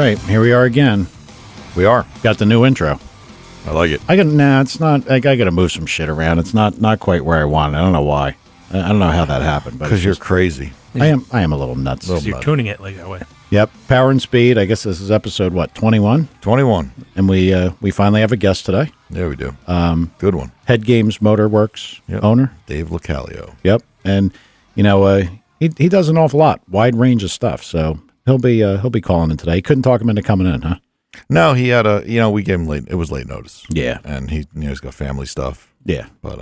right, here we are again. We are. Got the new intro. I like it. It's not. I got to move some shit around. It's not quite where I want it. I don't know why. I don't know how that happened. Because you're crazy. I am a little nuts. You're tuning it like that way. Yep. Power and Speed. I guess this is episode, 21? 21. And we finally have a guest today. Yeah, we do. Good one. HeadGames Motorworks owner. Dave Localio. Yep. And, he does an awful lot. Wide range of stuff. So he'll be calling in today. Couldn't talk him into coming in, huh? No, he had we gave him it was late notice. Yeah. And he's got family stuff. Yeah. But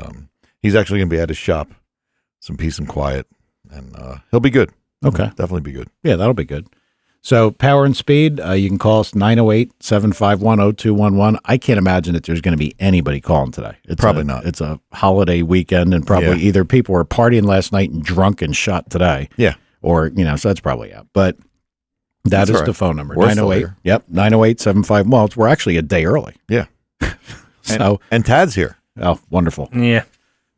he's actually going to be at his shop, some peace and quiet, and he'll be good. Okay. Definitely be good. Yeah, that'll be good. So Power and Speed, you can call us 908-751-0211. I can't imagine that there's going to be anybody calling today. Probably not. It's a holiday weekend, and probably either people were partying last night and drunk and shot today. Yeah. Or, so that's probably out. But that's right. The phone number. We're 908. Yep, 908-75. Well, we're actually a day early. Yeah. So and Tad's here. Oh, wonderful. Yeah.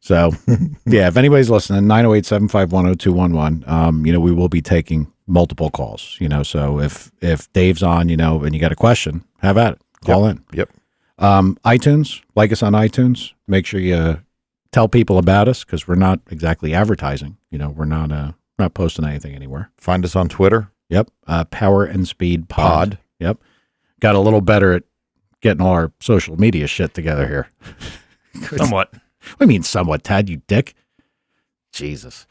So, if anybody's listening, 908-751-0211, we will be taking multiple calls, so if Dave's on, and you got a question, have at it. Call in. Yep. iTunes, like us on iTunes. Make sure you tell people about us because we're not exactly advertising. We're not posting anything anywhere. Find us on Twitter. Yep. Power and Speed Pod. Yep. Got a little better at getting all our social media shit together here. Somewhat. What do you mean somewhat, Tad, you dick? Jesus.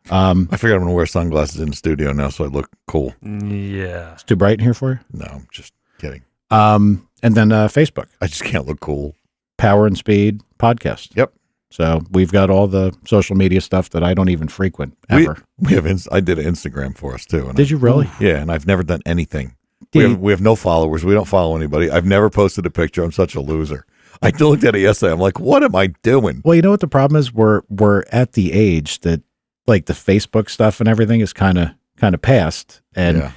I figured I'm going to wear sunglasses in the studio now so I look cool. Yeah. It's too bright in here for you? No, I'm just kidding. And then Facebook. I just can't look cool. Power and Speed Podcast. Yep. So we've got all the social media stuff that I don't even frequent ever. We have I did an Instagram for us too. And Did you really? Yeah, and I've never done anything. We have no followers. We don't follow anybody. I've never posted a picture. I'm such a loser. I looked at it yesterday. I'm like, what am I doing? Well, you know what the problem is? We're at the age that like the Facebook stuff and everything is kind of past. And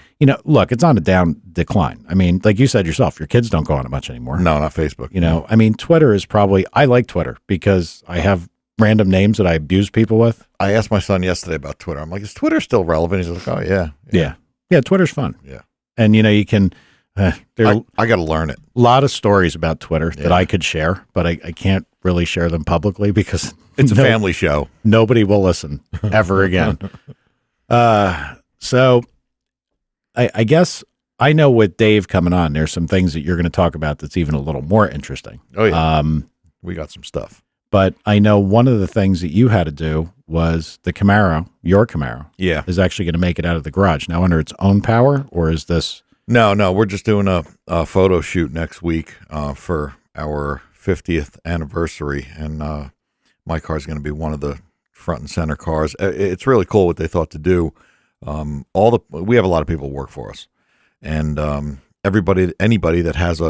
look, it's on a down decline. I mean, like you said yourself, your kids don't go on it much anymore. No, not Facebook. I mean, Twitter is I like Twitter because I have random names that I abuse people with. I asked my son yesterday about Twitter. I'm like, is Twitter still relevant? He's like, oh yeah. Yeah, Twitter's fun. Yeah. And you can I got to learn it. A lot of stories about Twitter that I could share, but I can't really share them publicly because it's a family show. Nobody will listen ever again. So I guess I know with Dave coming on, there's some things that you're going to talk about that's even a little more interesting. Oh, yeah. We got some stuff. But I know one of the things that you had to do was the Camaro, your Camaro, is actually going to make it out of the garage. Now, under its own power, or is this... No, we're just doing a photo shoot next week for our 50th anniversary, and my car is going to be one of the front and center cars. It's really cool what they thought to do. We have a lot of people who work for us, and anybody that has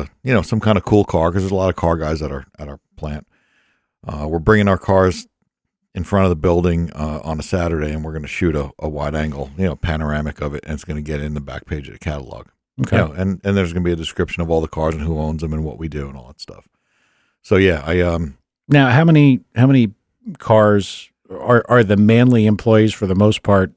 some kind of cool car, because there's a lot of car guys at our plant. We're bringing our cars in front of the building on a Saturday, and we're going to shoot a wide angle, panoramic of it, and it's going to get in the back page of the catalog. Okay. And there's going to be a description of all the cars and who owns them and what we do and all that stuff. So Now, how many cars are the Manley employees for the most part?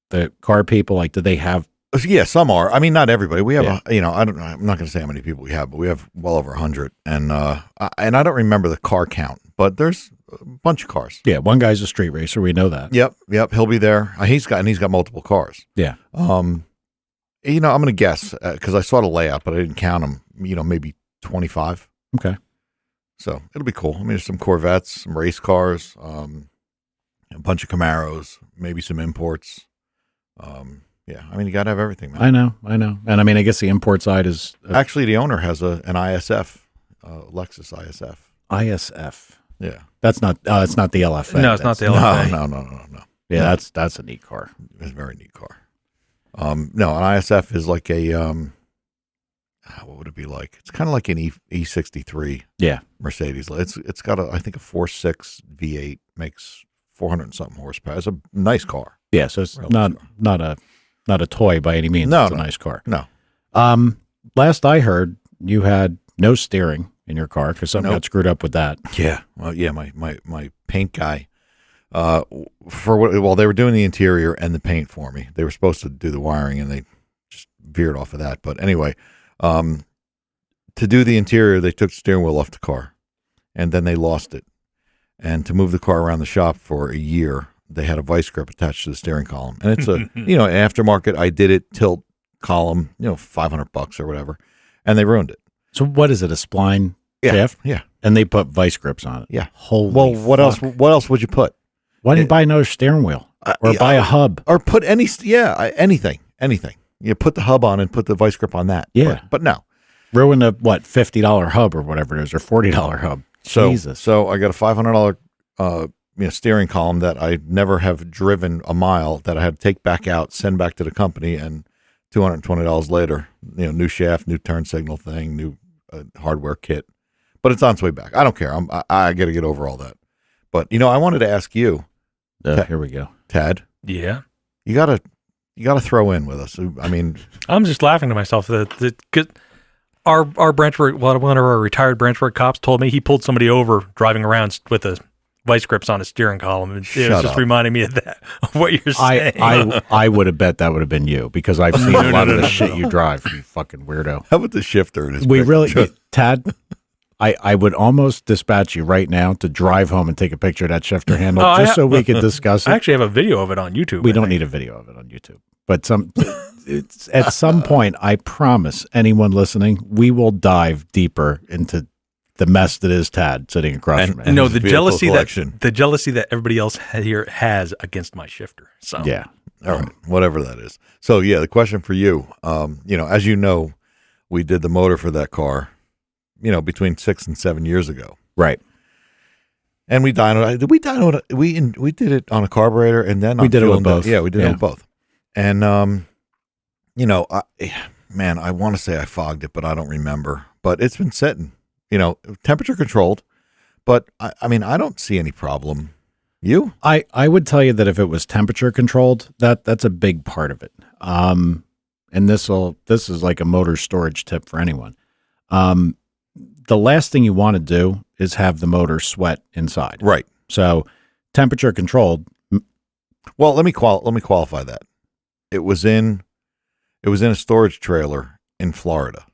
The car people, like, do they have? Yeah, some are. I mean, not everybody. We have I'm not going to say how many people we have, but we have well over 100. And I don't remember the car count, but there's a bunch of cars. Yeah, one guy's a street racer. We know that. Yep. He'll be there. He's got multiple cars. Yeah. I'm going to guess because I saw the layout, but I didn't count them. Maybe 25. Okay. So it'll be cool. I mean, there's some Corvettes, some race cars, a bunch of Camaros, maybe some imports. I mean, you got to have everything, man. I know. And I mean, I guess the import side is... Actually, the owner has an ISF, Lexus ISF. ISF. Yeah. That's not, it's not the LFA. No, it's not the LFA. No. Yeah, that's a neat car. It's a very neat car. No, an ISF is like a, what would it be like? It's kind of like an E63 Mercedes. It's got I think a 4.6 V8, makes 400 and something horsepower. It's a nice car. Yeah, so it's not a toy by any means. No, it's a nice car. No. Last I heard, you had no steering in your car because something got screwed up with that. Yeah. Well, yeah, my paint guy, while they were doing the interior and the paint for me, they were supposed to do the wiring and they just veered off of that. But anyway, to do the interior, they took the steering wheel off the car, and then they lost it. And to move the car around the shop for a year, they had a vice grip attached to the steering column. And it's a, aftermarket. I did it, tilt column, $500 or whatever. And they ruined it. So what is it, a spline shaft? Yeah. And they put vice grips on it? Yeah. Holy what else would you put? Why didn't you buy another steering wheel? Or buy a hub? Or put anything. You put the hub on and put the vice grip on that. Yeah. But no. Ruin a, $50 hub or whatever it is, or $40 hub. Jesus. So I got a $500 steering column that I never have driven a mile, that I had to take back out, send back to the company, and $220 later, new shaft, new turn signal thing, new hardware kit. But it's on its way back. I don't care. I got to get over all that. But I wanted to ask you. Here we go, Tad. Yeah, you gotta throw in with us. I mean, I'm just laughing to myself that our branchwork, one of our retired branchwork cops told me he pulled somebody over driving around with the vice grips on his steering column. It was just reminding me of that, of what you're saying. I would have bet that would have been you, because I've seen a lot of the shit you drive, you fucking weirdo. How about the shifter in his Tad, I would almost dispatch you right now to drive home and take a picture of that shifter handle so we could discuss it. I actually have a video of it on YouTube. We don't need a video of it on YouTube. But at some point, I promise anyone listening, we will dive deeper into the mess that is Tad sitting across from me. No, the jealousy that everybody else here has against my shifter. So yeah, all right, whatever that is. So yeah, the question for you, as you know, we did the motor for that car, between 6 and 7 years ago, right? And we dynoed. Did we dyno it? We did it on a carburetor, and then we did it with both. Yeah, we did it with both. And I want to say I fogged it, but I don't remember. But it's been sitting, temperature controlled. But I don't see any problem. You? I would tell you that if it was temperature controlled, that's a big part of it. And this is like a motor storage tip for anyone. The last thing you want to do is have the motor sweat inside. Right. So temperature controlled. Well, let me qualify that. It was in a storage trailer in Florida.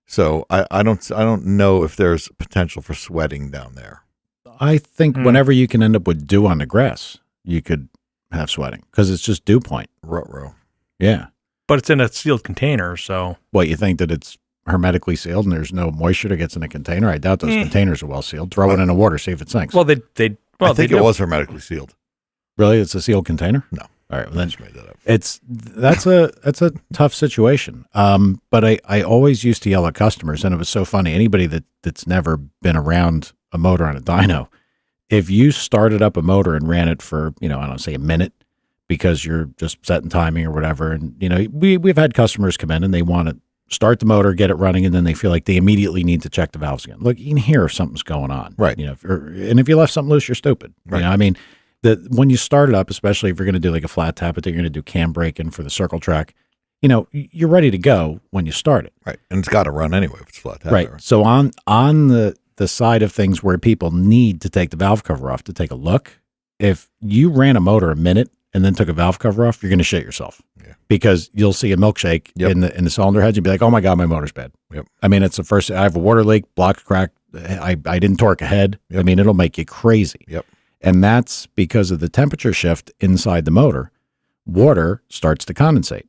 So I don't know if there's potential for sweating down there. I think whenever you can end up with dew on the grass, you could have sweating, because it's just dew point. Ruh-roh. Yeah. But it's in a sealed container, so. What, you think that it's hermetically sealed and there's no moisture that gets in a container? I doubt those containers are well sealed. Throw it in the water, see if it sinks. Well, I think it was hermetically sealed. Really? It's a sealed container? No. All right. Well, then I just made that up. That's a tough situation. But I always used to yell at customers, and it was so funny. Anybody that's never been around a motor on a dyno, if you started up a motor and ran it for, say a minute, because you're just setting timing or whatever, and we've had customers come in and they want to start the motor, get it running, and then they feel like they immediately need to check the valves again. Look, you can hear if something's going on, right? And if you left something loose, you're stupid. Right. When you start it up, especially if you're going to do like a flat tap, you're going to do cam braking for the circle track, you're ready to go when you start it. Right. And it's got to run anyway if it's flat tap. Right. So on the side of things where people need to take the valve cover off to take a look, if you ran a motor a minute and then took a valve cover off, you're going to shit yourself. Yeah. Because you'll see a milkshake in the cylinder head. You'll be like, oh my God, my motor's bad. Yep. It's the first, I have a water leak, block crack. I didn't torque ahead. Yep. It'll make you crazy. Yep. And that's because of the temperature shift inside the motor. Water starts to condensate.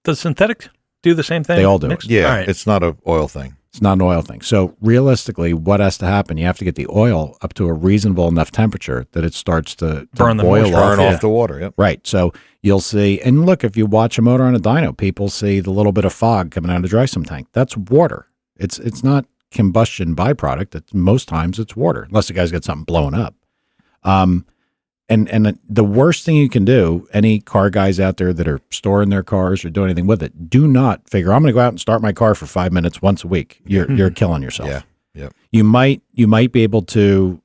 Does synthetic do the same thing? They all do mixed? it. Yeah. All right. It's not an oil thing. It's not an oil thing. So realistically, what has to happen? You have to get the oil up to a reasonable enough temperature that it starts to burn the boil moisture. Burn off. off the water. Yep. Right. So you'll see, and look, if you watch a motor on a dyno, people see the little bit of fog coming out of the dry sump tank. That's water. It's not combustion byproduct. Most times it's water, unless the guy's got something blowing up. And the worst thing you can do, any car guys out there that are storing their cars or doing anything with it, do not figure, I'm going to go out and start my car for 5 minutes once a week. You're killing yourself. Yeah. Yep. You might be able to,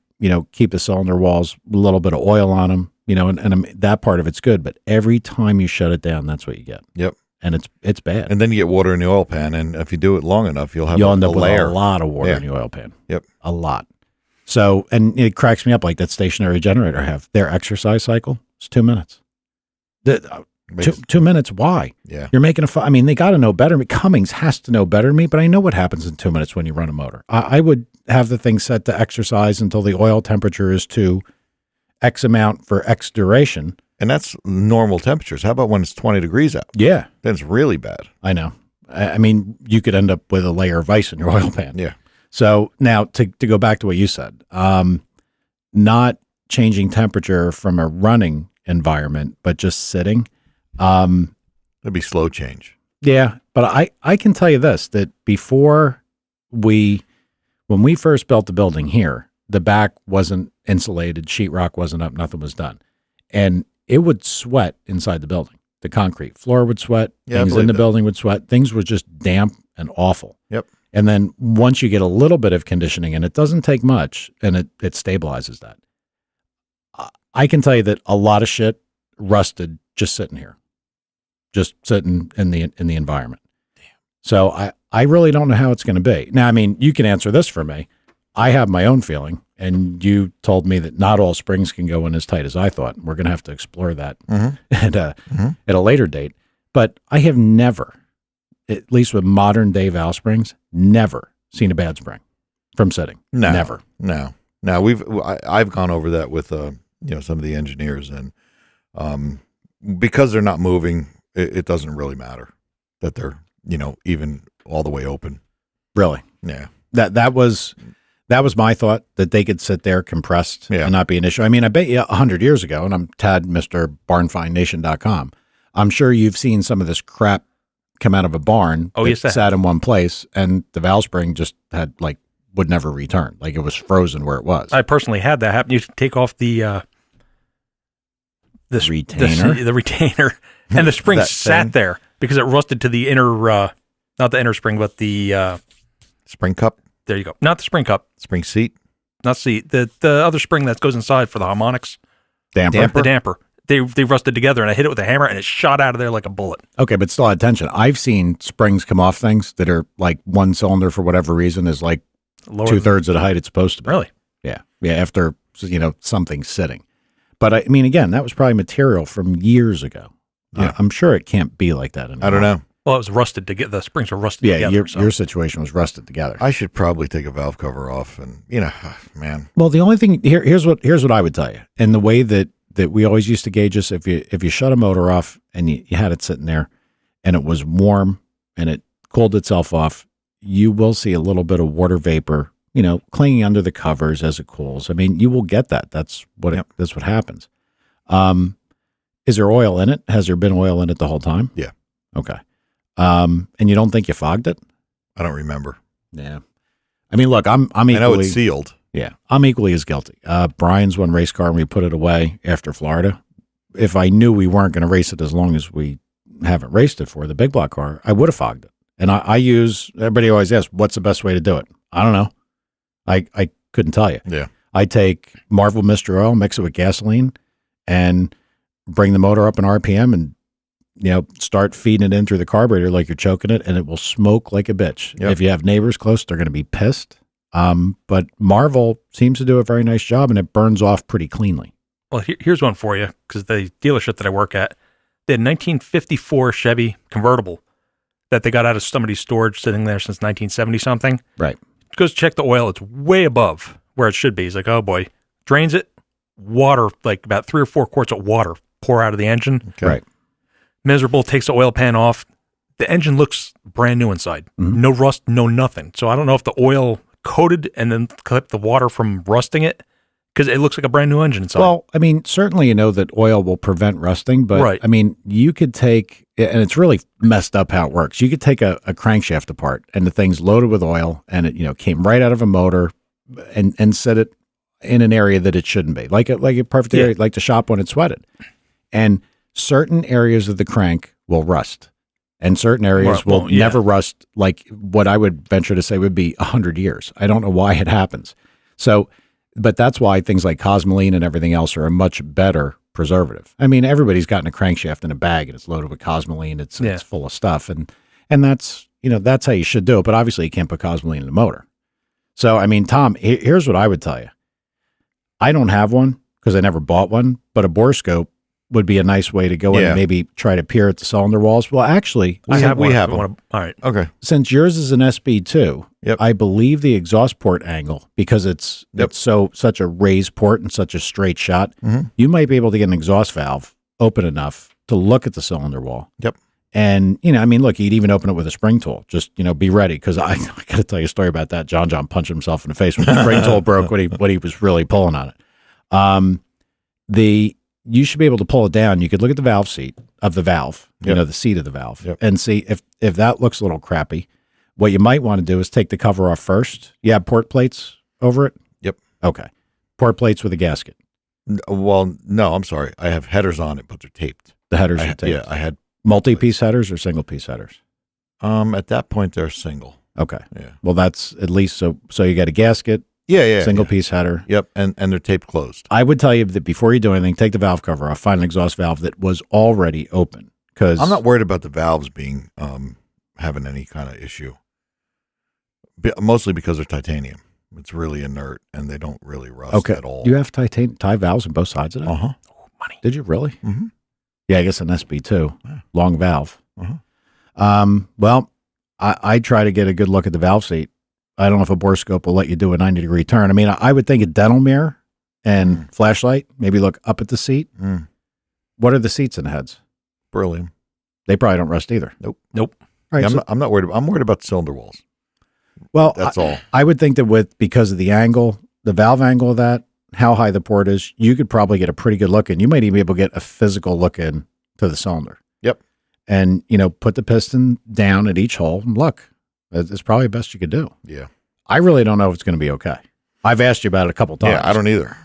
keep the cylinder walls a little bit of oil on them, and that part of it's good. But every time you shut it down, that's what you get. Yep. And it's bad. And then you get water in the oil pan, and if you do it long enough, you'll end up layer. with a lot of water in the oil pan. Yep. A lot. So, and it cracks me up, like that stationary generator I have. Their exercise cycle is 2 minutes. 2 minutes. Why? Yeah. You're making I mean, they got to know better. Cummins has to know better than me, but I know what happens in 2 minutes when you run a motor. I would have the thing set to exercise until the oil temperature is to X amount for X duration. And that's normal temperatures. How about when it's 20 degrees out? Yeah. Then it's really bad. I know. I mean, you could end up with a layer of ice in your oil pan. Yeah. So now to go back to what you said, not changing temperature from a running environment, but just sitting. It'd be slow change. Yeah. But I can tell you this, that before when we first built the building here, the back wasn't insulated, sheetrock wasn't up, nothing was done. And it would sweat inside the building. The concrete floor would sweat. Things in the building would sweat. Things were just damp and awful. Yep. And then once you get a little bit of conditioning, and it doesn't take much, and it stabilizes that. I can tell you that a lot of shit rusted just sitting here, just sitting in the environment. Damn. So I really don't know how it's going to be. Now, I mean, you can answer this for me. I have my own feeling, and you told me that not all springs can go in as tight as I thought. We're going to have to explore that at a later date. But I have never, at least with modern day valve springs, never seen a bad spring from sitting. No, never. No. I've gone over that with some of the engineers, and because they're not moving, it doesn't really matter that they're even all the way open. Really? Yeah. That was my thought, that they could sit there compressed and not be an issue. I mean, I bet you 100 years ago, and I'm Tad, Mr. BarnFindNation.com, I'm sure you've seen some of this crap come out of a barn sat in one place, and the valve spring just would never return. Like, it was frozen where it was. I personally had that happen. You take off the retainer, the retainer, and the spring sat there because it rusted to the inner, not the inner spring, but the spring cup. There you go. Not the spring cup. Spring seat. Not seat. The other spring that goes inside for the harmonics. Damper. The damper. They rusted together, and I hit it with a hammer, and it shot out of there like a bullet. Okay, but still had tension. I've seen springs come off things that are like one cylinder for whatever reason is like lower 2/3 of the height it's supposed to be. Really? Yeah. Yeah, after, something sitting. But I mean, again, that was probably material from years ago. Yeah. I'm sure it can't be like that anymore. I don't know. Well, it was rusted to the springs were rusted together. Yeah, your situation was rusted together. I should probably take a valve cover off, and man. Well, the only thing here's what I would tell you, and the way that we always used to gauge this: if you shut a motor off and you had it sitting there, and it was warm and it cooled itself off, you will see a little bit of water vapor, clinging under the covers as it cools. I mean, you will get that. That's what that's what happens. Is there oil in it? Has there been oil in it the whole time? Yeah. Okay. And you don't think you fogged it? I don't remember. Yeah. I mean, look, I'm equally. I know it's sealed. Yeah. I'm equally as guilty. Brian's one race car, and we put it away after Florida. If I knew we weren't going to race it as long as we haven't raced it for the big block car, I would have fogged it. And everybody always asks, what's the best way to do it? I don't know. I couldn't tell you. Yeah. I take Marvel Mystery Oil, mix it with gasoline, and bring the motor up in RPM and, start feeding it in through the carburetor like you're choking it, and it will smoke like a bitch. Yep. If you have neighbors close, they're going to be pissed. But Marvel seems to do a very nice job, and it burns off pretty cleanly. Well, here's one for you, because the dealership that I work at, they had a 1954 Chevy convertible that they got out of somebody's storage sitting there since 1970-something. Right. Goes check the oil. It's way above where it should be. He's like, oh, boy. Drains it. Water, like about 3 or 4 quarts of water pour out of the engine. Okay. Right. Miserable. Takes the oil pan off. The engine looks brand new inside. Mm-hmm. No rust, no nothing. So I don't know if the oil coated and then kept the water from rusting it, because it looks like a brand new engine inside. Well, I mean, certainly you know that oil will prevent rusting, but right. I mean, you could take, and it's really messed up how it works. You could take a crankshaft apart, and the thing's loaded with oil, and it came right out of a motor, and set it in an area that it shouldn't be, like a perfect area, like the shop when it's sweated. And certain areas of the crank will rust, and certain areas will never rust, like what I would venture to say would be 100 years. I don't know why it happens. So, but that's why things like Cosmoline and everything else are a much better preservative. I mean, everybody's gotten a crankshaft in a bag, and it's loaded with Cosmoline. It's full of stuff, and that's that's how you should do it. But obviously, you can't put Cosmoline in the motor. So, I mean, Tom, here's what I would tell you. I don't have one because I never bought one, but a borescope would be a nice way to go in and maybe try to peer at the cylinder walls. Well, actually, we have them. All right. Okay. Since yours is an SB2, I believe the exhaust port angle, because it's such a raised port and such a straight shot, you might be able to get an exhaust valve open enough to look at the cylinder wall. Yep. And, I mean, look, you'd even open it with a spring tool. Just, be ready, because I got to tell you a story about that. John punched himself in the face when the spring tool broke when he was really pulling on it. You should be able to pull it down. You could look at the valve seat of the valve, the seat of the valve, and see if that looks a little crappy. What you might want to do is take the cover off first. You have port plates over it? Yep. Okay. Port plates with a gasket. Well, no, I'm sorry. I have headers on it, but they're taped. The headers are taped. Yeah, I had multi-piece headers or single-piece headers? At that point, they're single. Okay. Yeah. Well, that's at least so you got a gasket. Yeah. Single-piece header. Yep, and they're taped closed. I would tell you that before you do anything, take the valve cover off, find an exhaust valve that was already open. Because I'm not worried about the valves being having any kind of issue. Mostly because they're titanium. It's really inert, and they don't really rust at all. Do you have tie valves on both sides of it? Uh-huh. Oh, money. Did you really? Mm-hmm. Yeah, I guess an SB2. Yeah. Long valve. Uh-huh. Well, I try to get a good look at the valve seat. I don't know if a borescope will let you do a 90-degree turn. I mean, I would think a dental mirror and flashlight, maybe look up at the seat. What are the seats in the heads? Beryllium. They probably don't rust either. Nope. All right, Yeah, I'm not worried. I'm worried about cylinder walls. Well, that's all. I would think that because of the angle, the valve angle of that, how high the port is, you could probably get a pretty good look in. You might even be able to get a physical look in to the cylinder. Yep. And, put the piston down at each hole and look. It's probably the best you could do. Yeah. I really don't know if it's going to be okay. I've asked you about it a couple times. Yeah, I don't either.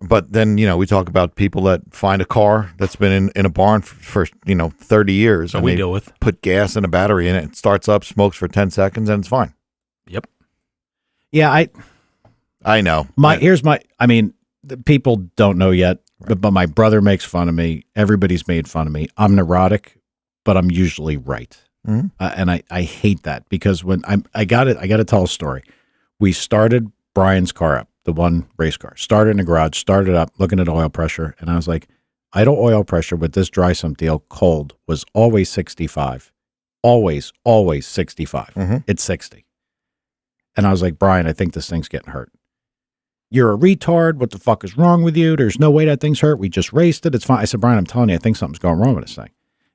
But then, we talk about people that find a car that's been in a barn for 30 years. And we deal with. Put gas and a battery in it. It starts up, smokes for 10 seconds, and it's fine. Yep. Yeah, I know. The people don't know yet, but my brother makes fun of me. Everybody's made fun of me. I'm neurotic, but I'm usually right. Mm-hmm. And I hate that, because when I got to tell a story. We started Brian's car up, the one race car, started in the garage, started up, looking at oil pressure. And I was like, idle oil pressure with this dry sump deal cold was always 65. Always 65. Mm-hmm. It's 60. And I was like, Brian, I think this thing's getting hurt. You're a retard. What the fuck is wrong with you? There's no way that thing's hurt. We just raced it. It's fine. I said, Brian, I'm telling you, I think something's going wrong with this thing.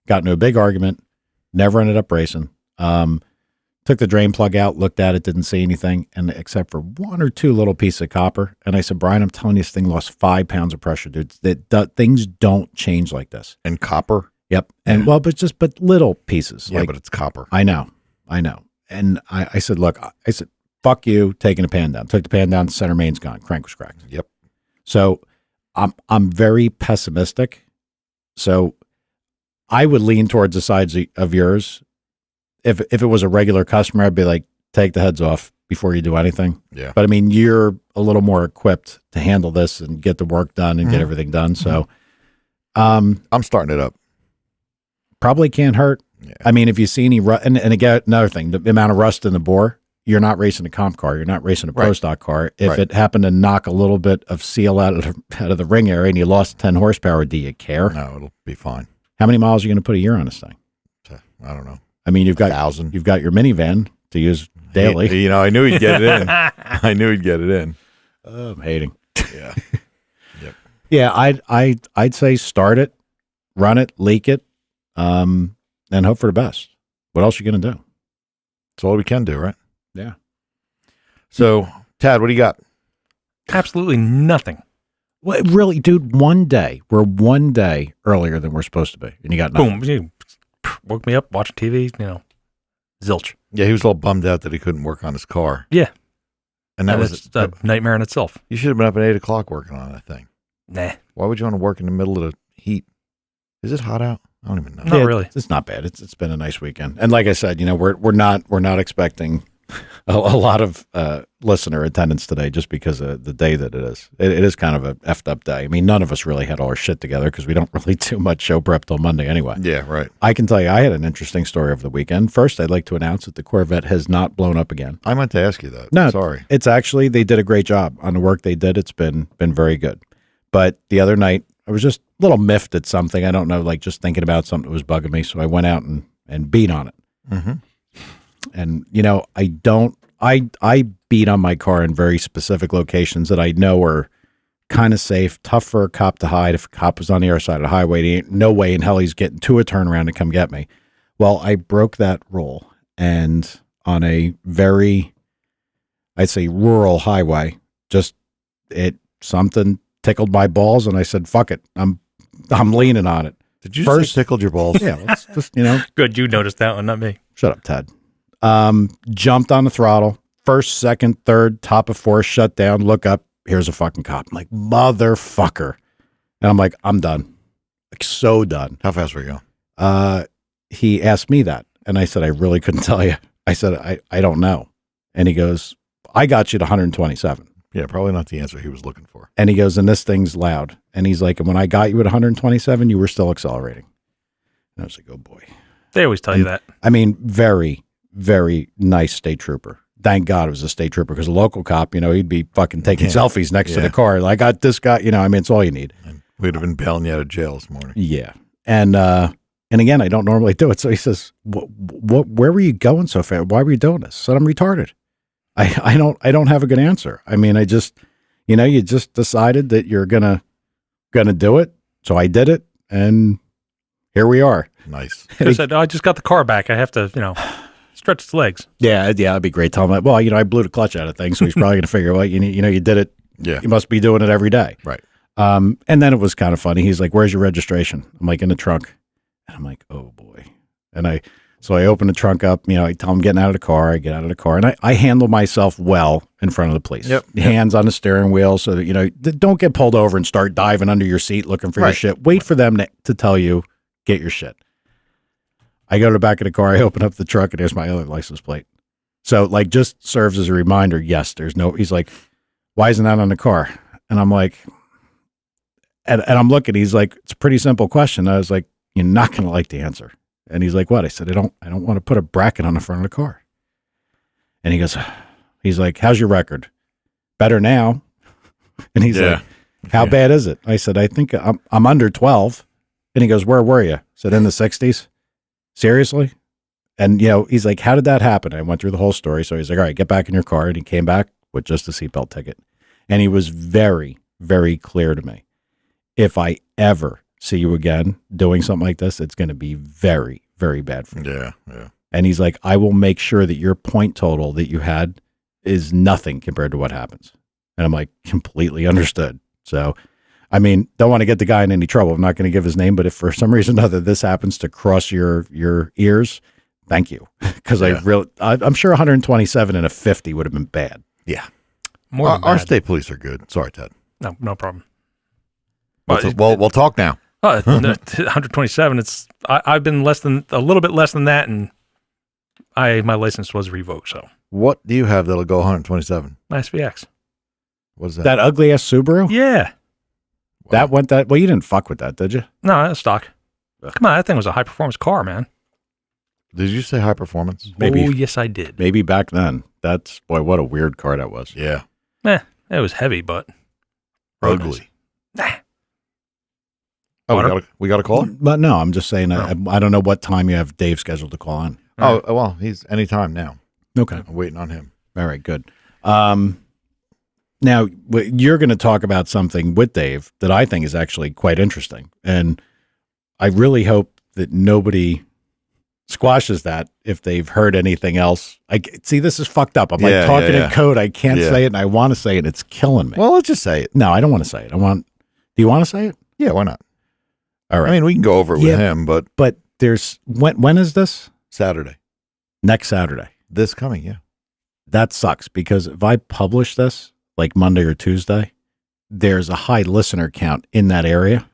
Got into a big argument. Never ended up racing. Took the drain plug out, looked at it, didn't see anything, and except for one or two little pieces of copper. And I said, Brian, I'm telling you, this thing lost 5 pounds of pressure, dude. Things don't change like this. And copper? Yep. And but little pieces. Yeah, but it's copper. I know. And I said, look, fuck you, taking the pan down. Took the pan down, center main's gone, crank was cracked. Yep. So I'm very pessimistic. So I would lean towards the sides of yours. If it was a regular customer, I'd be like, take the heads off before you do anything. Yeah. But I mean, you're a little more equipped to handle this and get the work done and get everything done. So I'm starting it up. Probably can't hurt. Yeah. I mean, if you see any rust, and again, another thing, the amount of rust in the bore, you're not racing a comp car. You're not racing a pro stock car. If it happened to knock a little bit of seal out of the ring area and you lost 10 horsepower, do you care? No, it'll be fine. How many miles are you going to put a year on this thing? I don't know. I mean, you've got 1,000. You've got your minivan to use daily. I knew he'd get it in. I knew he'd get it in. Oh, I'm hating. Yeah. Yep. Yeah, I'd say start it, run it, leak it, and hope for the best. What else are you going to do? That's all we can do, right? Yeah. So, Tad, what do you got? Absolutely nothing. Well, really, dude, we're one day earlier than we're supposed to be, and you got nothing. Boom. You woke me up watching TV, zilch. Yeah, he was all bummed out that he couldn't work on his car. Yeah. And that was a nightmare in itself. You should have been up at 8 o'clock working on that thing. Nah. Why would you want to work in the middle of the heat? Is it hot out? I don't even know. Not really. It's not bad. It's been a nice weekend. And like I said, we're not expecting a lot of listener attendance today just because of the day that it is. It is kind of a effed up day. I mean, none of us really had all our shit together because we don't really do much show prep till Monday anyway. Yeah, right. I can tell you I had an interesting story over the weekend. First, I'd like to announce that the Corvette has not blown up again. I meant to ask you that. No, sorry. It's actually, they did a great job on the work they did. It's been very good. But the other night, I was just a little miffed at something. I don't know, like just thinking about something that was bugging me. So I went out and beat on it. Mm-hmm. And, I beat on my car in very specific locations that I know are kind of safe, tough for a cop to hide. If a cop was on the other side of the highway, there ain't no way in hell he's getting to a turnaround to come get me. Well, I broke that rule, and on a very, I'd say, rural highway, something tickled my balls, and I said, "Fuck it, I'm leaning on it." Did you first tickled your balls? Yeah, let's just Good, you noticed that one, not me. Shut up, Ted. Jumped on the throttle, first, second, third, top of fourth, shut down, look up. Here's a fucking cop. I'm like, motherfucker. And I'm like, I'm done. Like, so done. How fast were you going? He asked me that. And I said, I really couldn't tell you. I said, I don't know. And he goes, I got you to 127. Yeah, probably not the answer he was looking for. And he goes, and this thing's loud. And he's like, and when I got you at 127, you were still accelerating. And I was like, oh boy. They always tell you that. I mean, very, very nice state trooper. Thank God it was a state trooper, because a local cop, he'd be fucking taking selfies next to the car. Like, I got this guy, it's all you need. And we'd have been bailing you out of jail this morning. Yeah. And again, I don't normally do it. So he says, where were you going so fast? Why were you doing this? I said, I'm retarded. I don't have a good answer. I mean, I just, you just decided that you're gonna do it. So I did it, and here we are. Nice. I said, I just got the car back. I have to, stretch its legs. Yeah, that'd be great. Tell him, well, I blew the clutch out of things, so he's probably gonna figure, well, you did it. Yeah, you must be doing it every day. Right. And then it was kind of funny. He's like, where's your registration? I'm like, in the trunk. And I'm like, oh boy. And so I open the trunk up, I tell him getting out of the car. I get out of the car, and I handle myself well in front of the police. Yep. Hands on the steering wheel, so that, don't get pulled over and start diving under your seat looking for your shit. Wait for them to tell you, get your shit. I go to the back of the car, I open up the truck, and there's my other license plate. So, just serves as a reminder, yes, he's like, why isn't that on the car? And I'm like, and I'm looking, he's like, it's a pretty simple question. I was like, you're not going to like the answer. And he's like, what? I said, I don't want to put a bracket on the front of the car. And he's like, how's your record? Better now. And he's like, how bad is it? I said, I think I'm under 12. And he goes, where were you? I said, in the 60s. Seriously? And, he's like, how did that happen? I went through the whole story. So he's like, all right, get back in your car. And he came back with just a seatbelt ticket. And he was very, very clear to me. If I ever see you again doing something like this, it's going to be very, very bad for you. Yeah. And he's like, I will make sure that your point total that you had is nothing compared to what happens. And I'm like, completely understood. So, I mean, don't want to get the guy in any trouble. I'm not going to give his name, but if for some reason or other this happens to cross your ears, thank you. Because I'm sure 127 and a 50 would have been bad. Yeah. Our state police are good. Sorry, Ted. No problem. We'll talk now. 127. I've been a little bit less than that, and my license was revoked. So what do you have that'll go 127? Nice VX. What is that? That ugly ass Subaru? Yeah. Wow. That went that. Well, you didn't fuck with that, did you? No, that's stock. Come on, that thing was a high performance car, man. Did you say high performance? Maybe. Oh, yes, I did. Maybe back then. That's what a weird car that was. Yeah. It was heavy, but ugly. Nice. Oh, we got a call? But no, I'm just saying, I don't know what time you have Dave scheduled to call on. Oh, well, he's anytime now. Okay. I'm waiting on him. All right, good. Now, you're going to talk about something with Dave that I think is actually quite interesting. And I really hope that nobody squashes that if they've heard anything else. See, this is fucked up. I'm talking in code. I can't say it, and I want to say it. It's killing me. Well, let's just say it. No, I don't want to say it. Do you want to say it? Yeah, why not? All right. I mean, we can go over it with him, but there's when is this? Saturday. Next Saturday. This coming, yeah. That sucks, because if I publish this like Monday or Tuesday, there's a high listener count in that area.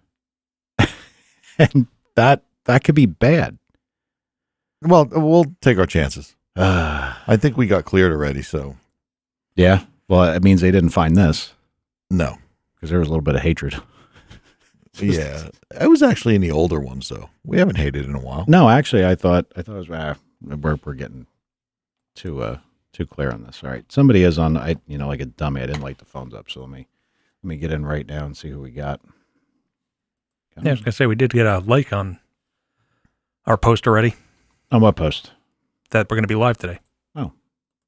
And that could be bad. Well, we'll take our chances. I think we got cleared already, so. Yeah? Well, it means they didn't find this. No. Because there was a little bit of hatred. Yeah. I was actually in the older ones, though. We haven't hated in a while. No, actually, I thought it was, we're getting too clear on this. All right. Somebody is on, like a dummy. I didn't light the phones up, so let me get in right now and see who we got. Yeah, I was gonna say we did get a like on our post already. On what post? That we're gonna be live today. Oh,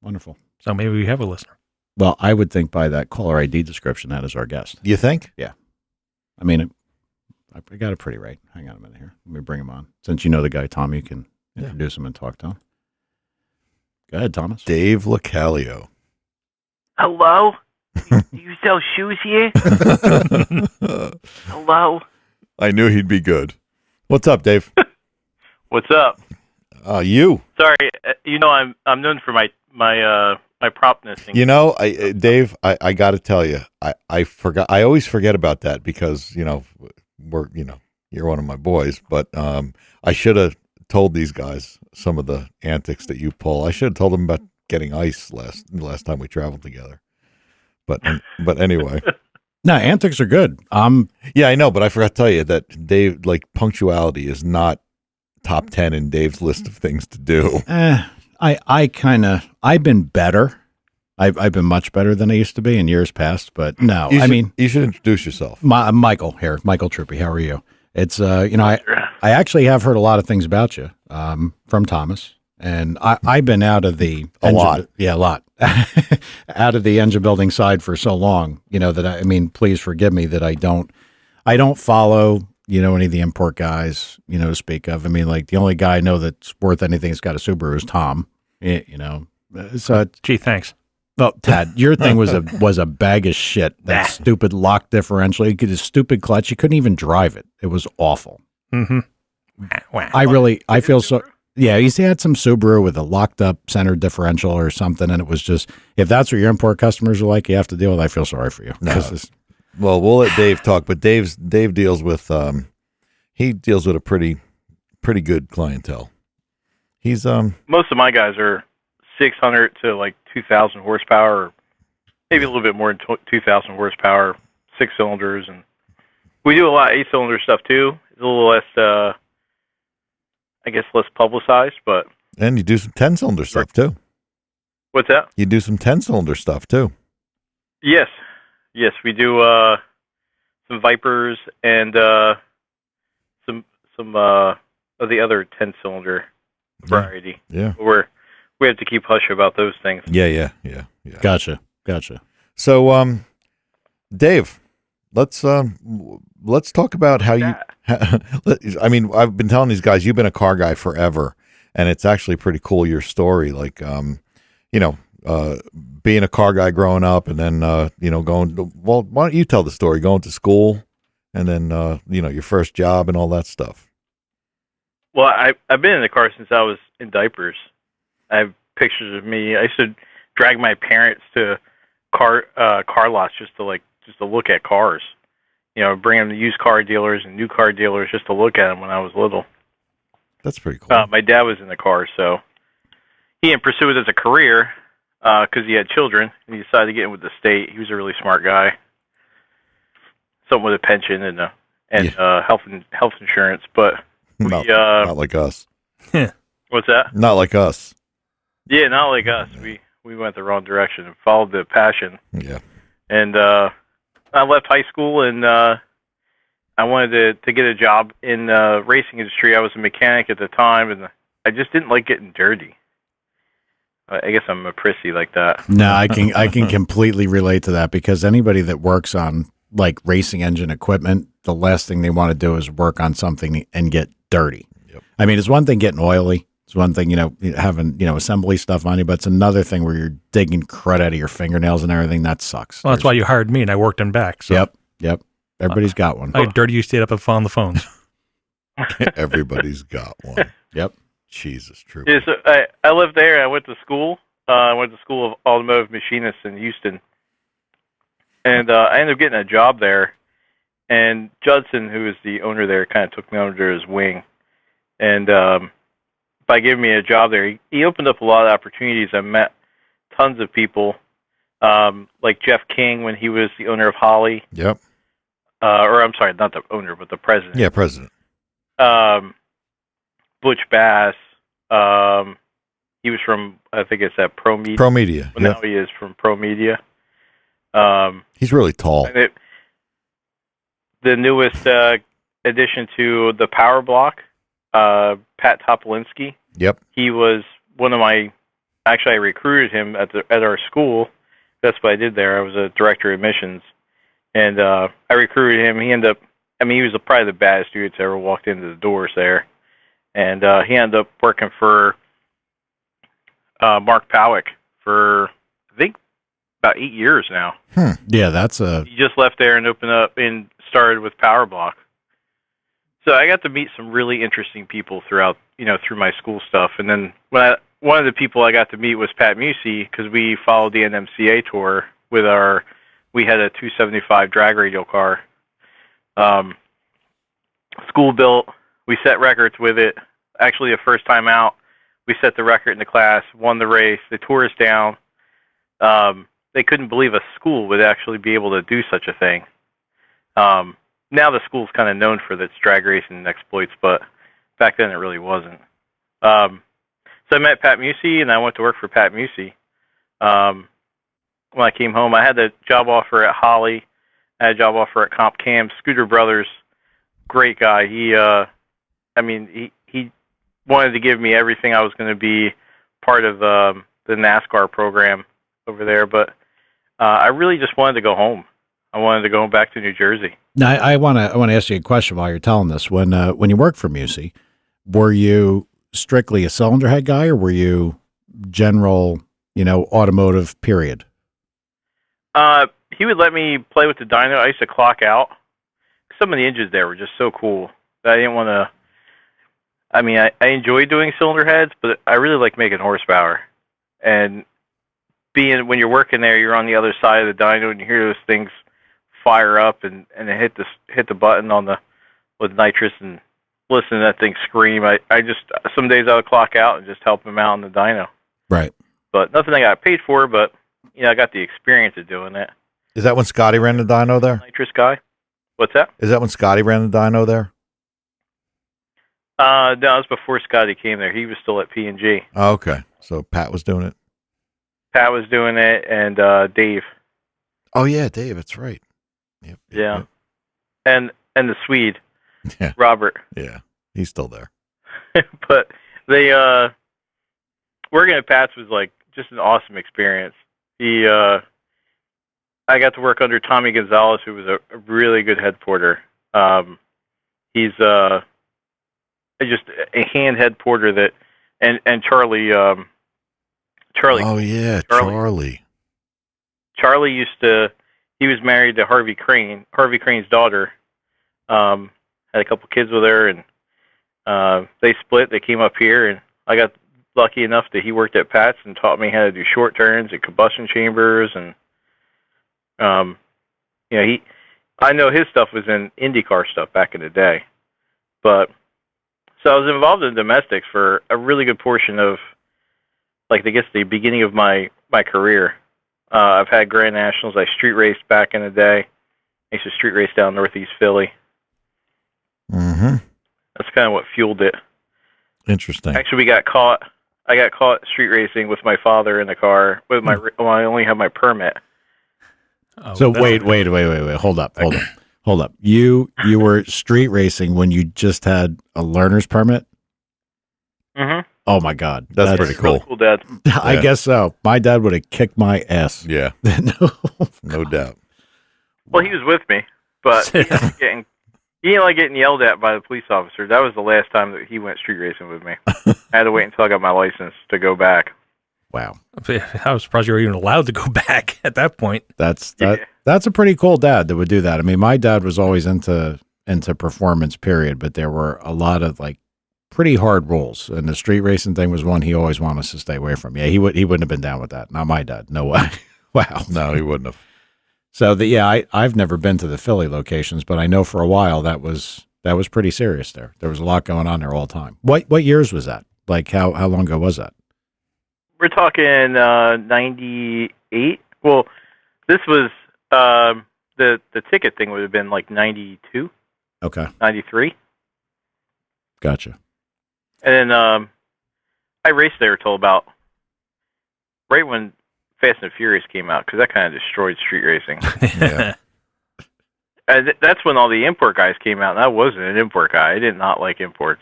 wonderful. So maybe we have a listener. Well, I would think by that caller ID description, that is our guest. You think? Yeah. I mean, I got it pretty right. Hang on a minute here. Let me bring him on. Since you know the guy, Tom, you can introduce him and talk to him. Go ahead, Thomas. Dave Localio. Hello? You sell shoes here? Hello? I knew he'd be good. What's up, Dave? What's up? You. Sorry, I'm known for my promptness. Dave, I got to tell you, I forgot. I always forget about that because you're one of my boys. But I should have told these guys some of the antics that you pull. I should have told them about getting ice last time we traveled together. But anyway. No, antics are good. Yeah, I know, but I forgot to tell you that Dave, punctuality is not top 10 in Dave's list of things to do. I've been better. I've been much better than I used to be in years past, but no, you should introduce yourself. I'm Michael here. Michael Truppi. How are you? It's, I actually have heard a lot of things about you, from Thomas, and I've been out of the a lot out of the engine building side for so long, that please forgive me that I don't follow, any of the import guys, to speak of. The only guy I know that's worth anything that's got a Subaru is Tom, so. Gee, thanks. Well, Tad, your thing was a bag of shit. That stupid lock differential. You could a stupid clutch. You couldn't even drive it. It was awful. Mm-hmm. I feel so. Yeah, he had some Subaru with a locked up center differential or something, and it was just, if that's what your import customers are like, you have to deal with. I feel sorry for you. No. Well, we'll let Dave talk, but Dave deals with a pretty good clientele. He's most of my guys are 600 to 2,000 horsepower, or maybe a little bit more than 2,000 horsepower, 6 cylinders, and we do a lot of 8-cylinder stuff too. It's a little less, less publicized, but. And you do some 10-cylinder stuff too. What's that? You do some 10-cylinder stuff too. Yes, we do some Vipers and some of the other 10-cylinder variety. Yeah. We have to keep hush about those things. Yeah. Gotcha. So, Dave, let's talk about how you. I've been telling these guys you've been a car guy forever, and it's actually pretty cool your story. Being a car guy growing up, and then going. Well, why don't you tell the story? Going to school, and then your first job and all that stuff. Well, I've been in the car since I was in diapers. I have pictures of me. I used to drag my parents to car lots just to look at cars. Bring them to used car dealers and new car dealers just to look at them when I was little. That's pretty cool. My dad was in the car, so he didn't pursue it as a career because he had children, and he decided to get in with the state. He was a really smart guy, something with a pension and health insurance, but not like us. What's that? Not like us. Yeah, not like us. We went the wrong direction and followed the passion. Yeah. And I left high school, and I wanted to get a job in the racing industry. I was a mechanic at the time, and I just didn't like getting dirty. I guess I'm a prissy like that. No, I can completely relate to that, because anybody that works on racing engine equipment, the last thing they want to do is work on something and get dirty. Yep. It's one thing getting oily. It's one thing, having, assembly stuff on you, but it's another thing where you're digging crud out of your fingernails and everything. That sucks. Well, that's why you hired me, and I worked in back. So. Yep. Everybody's got one. I dirty you stayed up and on the phones. Everybody's got one. Yep. Jesus, true. Yeah, so I lived there. I went to school. I went to School of Automotive Machinists in Houston. And I ended up getting a job there. And Judson, who was the owner there, kind of took me under his wing. And by giving me a job there, he opened up a lot of opportunities. I met tons of people, like Jeff King when he was the owner of Holly. Yep. Or I'm sorry, not the owner, but the president. Yeah, president. Butch Bass. He was from, I think it's at Pro Media. Pro Media. Well, now he is from Pro Media. He's really tall. The newest addition to the Power Block, Pat Topolinsky. Yep. He was one of my. Actually, I recruited him at our school. That's what I did there. I was a director of admissions, and I recruited him. He ended up. I mean, he was probably the baddest dude that's ever walked into the doors there, and he ended up working for Mark Powick for I think about 8 years now. Yeah, that's a. He just left there and opened up and started with Power Block. So I got to meet some really interesting people throughout, through my school stuff. And then one of the people I got to meet was Pat Musey, because we followed the NMCA tour with we had a 275 drag radial car. School built, we set records with it. Actually, the first time out, we set the record in the class, won the race. They tore us down. They couldn't believe a school would actually be able to do such a thing. Now the school's kind of known for its drag racing and exploits, but back then it really wasn't. So I met Pat Musey, and I went to work for Pat Musey. When I came home, I had a job offer at Holly. I had a job offer at Comp Cam. Scooter Brothers, great guy. He wanted to give me everything I was going to be part of the NASCAR program over there, but I really just wanted to go home. I wanted to go back to New Jersey. Now, I want to ask you a question while you're telling this. When you worked for Musey, were you strictly a cylinder head guy, or were you general, automotive period? He would let me play with the dyno. I used to clock out. Some of the engines there were just so cool that I didn't want to. I mean, I enjoy doing cylinder heads, but I really like making horsepower. And when you're working there, you're on the other side of the dyno, and you hear those things fire up and hit the button with nitrous and listen to that thing scream. I just some days I would clock out and just help him out on the dyno. Right. But nothing I got paid for, but I got the experience of doing it. Is that when Scotty ran the dyno there? Nitrous guy. What's that? Is that when Scotty ran the dyno there? No, it was before Scotty came there. He was still at P&G. Oh, okay. So Pat was doing it. Pat was doing it, and Dave. Oh yeah, Dave. That's right. Yep. Yeah. And the Swede, yeah. Robert. Yeah, he's still there. But they working at Pat's was like just an awesome experience. I got to work under Tommy Gonzalez, who was a really good head porter. He's just a hand head porter that, and Charlie. Charlie. Oh yeah, Charlie. Charlie used to. He was married to Harvey Crane. Harvey Crane's daughter had a couple kids with her, and they split. They came up here, and I got lucky enough that he worked at Pat's and taught me how to do short turns and combustion chambers, and I know his stuff was in IndyCar stuff back in the day, but so I was involved in domestics for a really good portion of, like, I guess the beginning of my career. I've had Grand Nationals. I street raced back in the day. I used to street race down Northeast Philly. Mm-hmm. That's kind of what fueled it. Interesting. Actually, I got caught street racing with my father in the car with my. Well, I only had my permit. Oh, so wait. Hold up. You were street racing when you just had a learner's permit? Mm-hmm. Oh my God, that's pretty cool. Really cool, Dad. I guess so. My dad would have kicked my ass. Yeah, no doubt. Well, he was with me, but he didn't like getting yelled at by the police officer. That was the last time that he went street racing with me. I had to wait until I got my license to go back. Wow, I was surprised you were even allowed to go back at that point. That's a pretty cool dad that would do that. I mean, my dad was always into performance, period, but there were a lot of like pretty hard rules, and the street racing thing was one he always wanted us to stay away from. Yeah, he wouldn't have been down with that. Not my dad. No way. Wow. No, he wouldn't have. So I've never been to the Philly locations, but I know for a while that was pretty serious there. There was a lot going on there all the time. What years was that? Like how long ago was that? We're talking 98. Well, this was the ticket thing would have been like 92. Okay. 93. Gotcha. And then I raced there till about right when Fast and Furious came out, because that kind of destroyed street racing. Yeah. That's when all the import guys came out. And I wasn't an import guy. I did not like imports.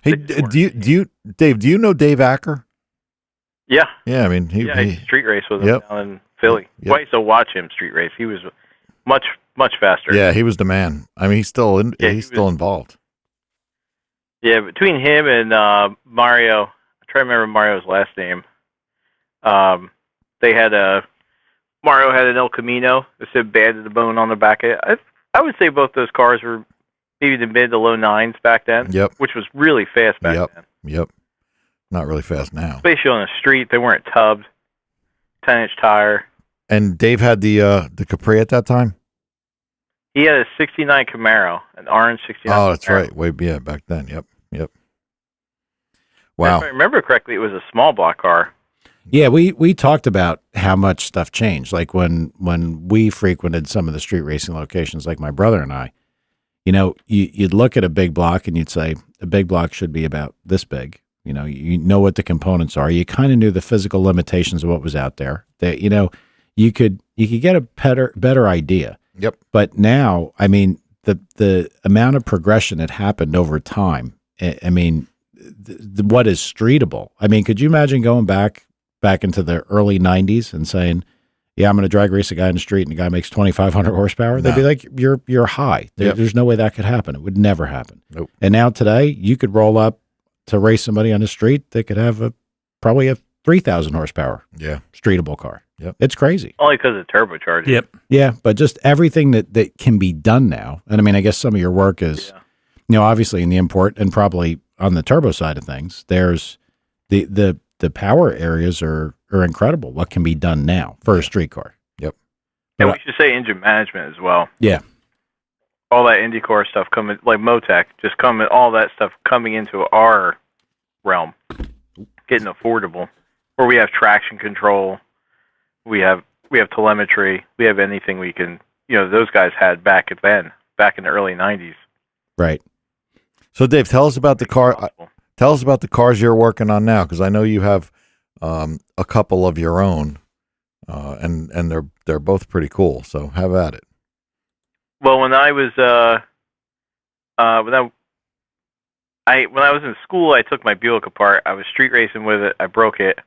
Hey, Dave? Do you know Dave Acker? Yeah. Yeah, I mean, he street race with him down in Philly. Yep. Well, I used to watch him street race. He was much faster. Yeah, he was the man. I mean, he's still still involved. Yeah, between him and Mario, I try to remember Mario's last name. They had Mario had an El Camino that said "Bad to the Bone" on the back of it. I would say both those cars were maybe the mid to low 9s back then. Yep. Which was really fast back then. Yep. Not really fast now. Especially on the street, they weren't tubbed. 10-inch tire. And Dave had the Capri at that time? He had a 69 Camaro, an orange 69 Oh, that's Camaro. right. Back then. Yep. Wow. If I remember correctly, it was a small block car. Yeah, we talked about how much stuff changed. Like when we frequented some of the street racing locations, like my brother and I, you'd look at a big block and you'd say a big block should be about this big. You know what the components are. You kind of knew the physical limitations of what was out there. That you could get a better idea. Yep. But now, I mean, the amount of progression that happened over time. I mean, what is streetable? I mean, could you imagine going back into the early 90s and saying, yeah, I'm going to drag race a guy in the street and the guy makes 2,500 horsepower? They'd be like, you're high. There's no way that could happen. It would never happen. Nope. And now today, you could roll up to race somebody on the street that could have probably a 3,000 horsepower streetable car. Yep. It's crazy. Only because of turbocharging. Yep. Yeah, but just everything that can be done now. And I mean, I guess some of your work is, obviously in the import and probably on the turbo side of things, there's the power areas are incredible. What can be done now for a street car. Yep. And we should say engine management as well. Yeah. All that IndyCar stuff coming, like Motec, all that stuff coming into our realm, getting affordable. Where we have traction control, we have telemetry, we have anything we can, those guys had back in the early 90s. Right. So Dave, tell us about the car. Tell us about the cars you're working on now, because I know you have a couple of your own, and they're both pretty cool. So have at it. Well, when I was when I was in school, I took my Buick apart. I was street racing with it. I broke it,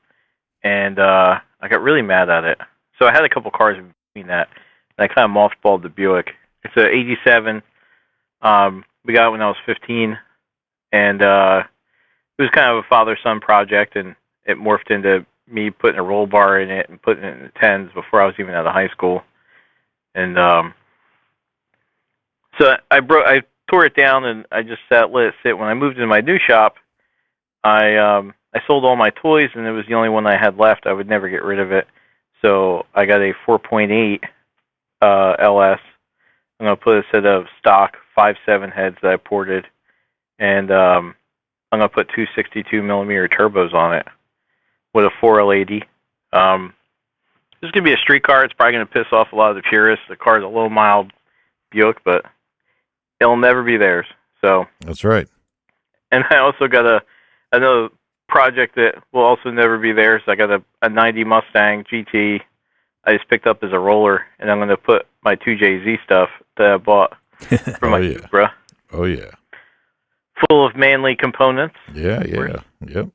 and I got really mad at it. So I had a couple cars in between that, and I kind of mothballed the Buick. It's a '87. We got it when I was 15, and it was kind of a father-son project, and it morphed into me putting a roll bar in it and putting it in the 10s before I was even out of high school. And so I tore it down, and I just let it sit. When I moved into my new shop, I sold all my toys, and it was the only one I had left. I would never get rid of it. So I got a 4.8 LS. I'm going to put a set of stock 5.7 heads that I ported, and I'm going to put two 62mm turbos on it with a 4L80. This is going to be a street car. It's probably going to piss off a lot of the purists. The car's a low mild Buick, but it'll never be theirs. So that's right. And I also got another project that will also never be theirs. I got a 90 Mustang GT I just picked up as a roller, and I'm going to put my 2JZ stuff that I bought from my Supra. Oh, yeah. Full of Manley components. Yeah. Yep.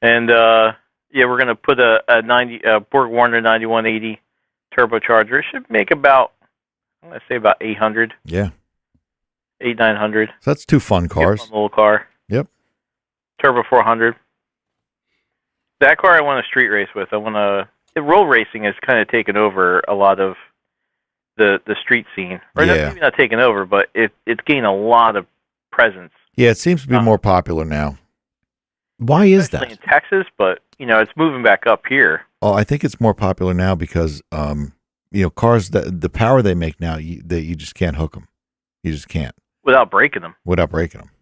And, we're going to put a Borg Warner 9180 turbocharger. It should make about 800. Yeah. 900. So that's two fun cars. Fun little car. Yep. Turbo 400. That car I want to street race with. Roll racing has kind of taken over a lot of the street scene. Or maybe not taken over, but it's gained a lot of presence. Yeah, it seems to be more popular now. Why is that? Especially in Texas, but it's moving back up here. Oh, I think it's more popular now because cars that the power they make now, you just can't hook them. You just can't. Without breaking them.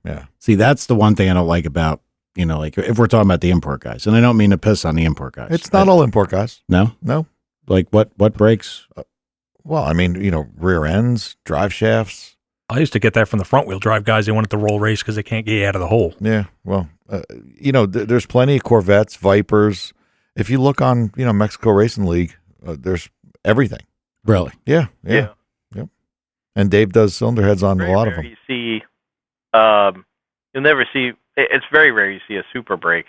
Yeah. See, that's the one thing I don't like about, like if we're talking about the import guys, and I don't mean to piss on the import guys. It's not all import guys. No? Like what breaks? Well, I mean, rear ends, drive shafts. I used to get that from the front wheel drive guys. They wanted to roll race because they can't get out of the hole. Yeah. Well, there's plenty of Corvettes, Vipers. If you look on, Mexico Racing League, there's everything. Really? Yeah. Yep. And Dave does cylinder heads on Very a lot of rare them. You see, you'll never see. It's very rare you see a Supra break.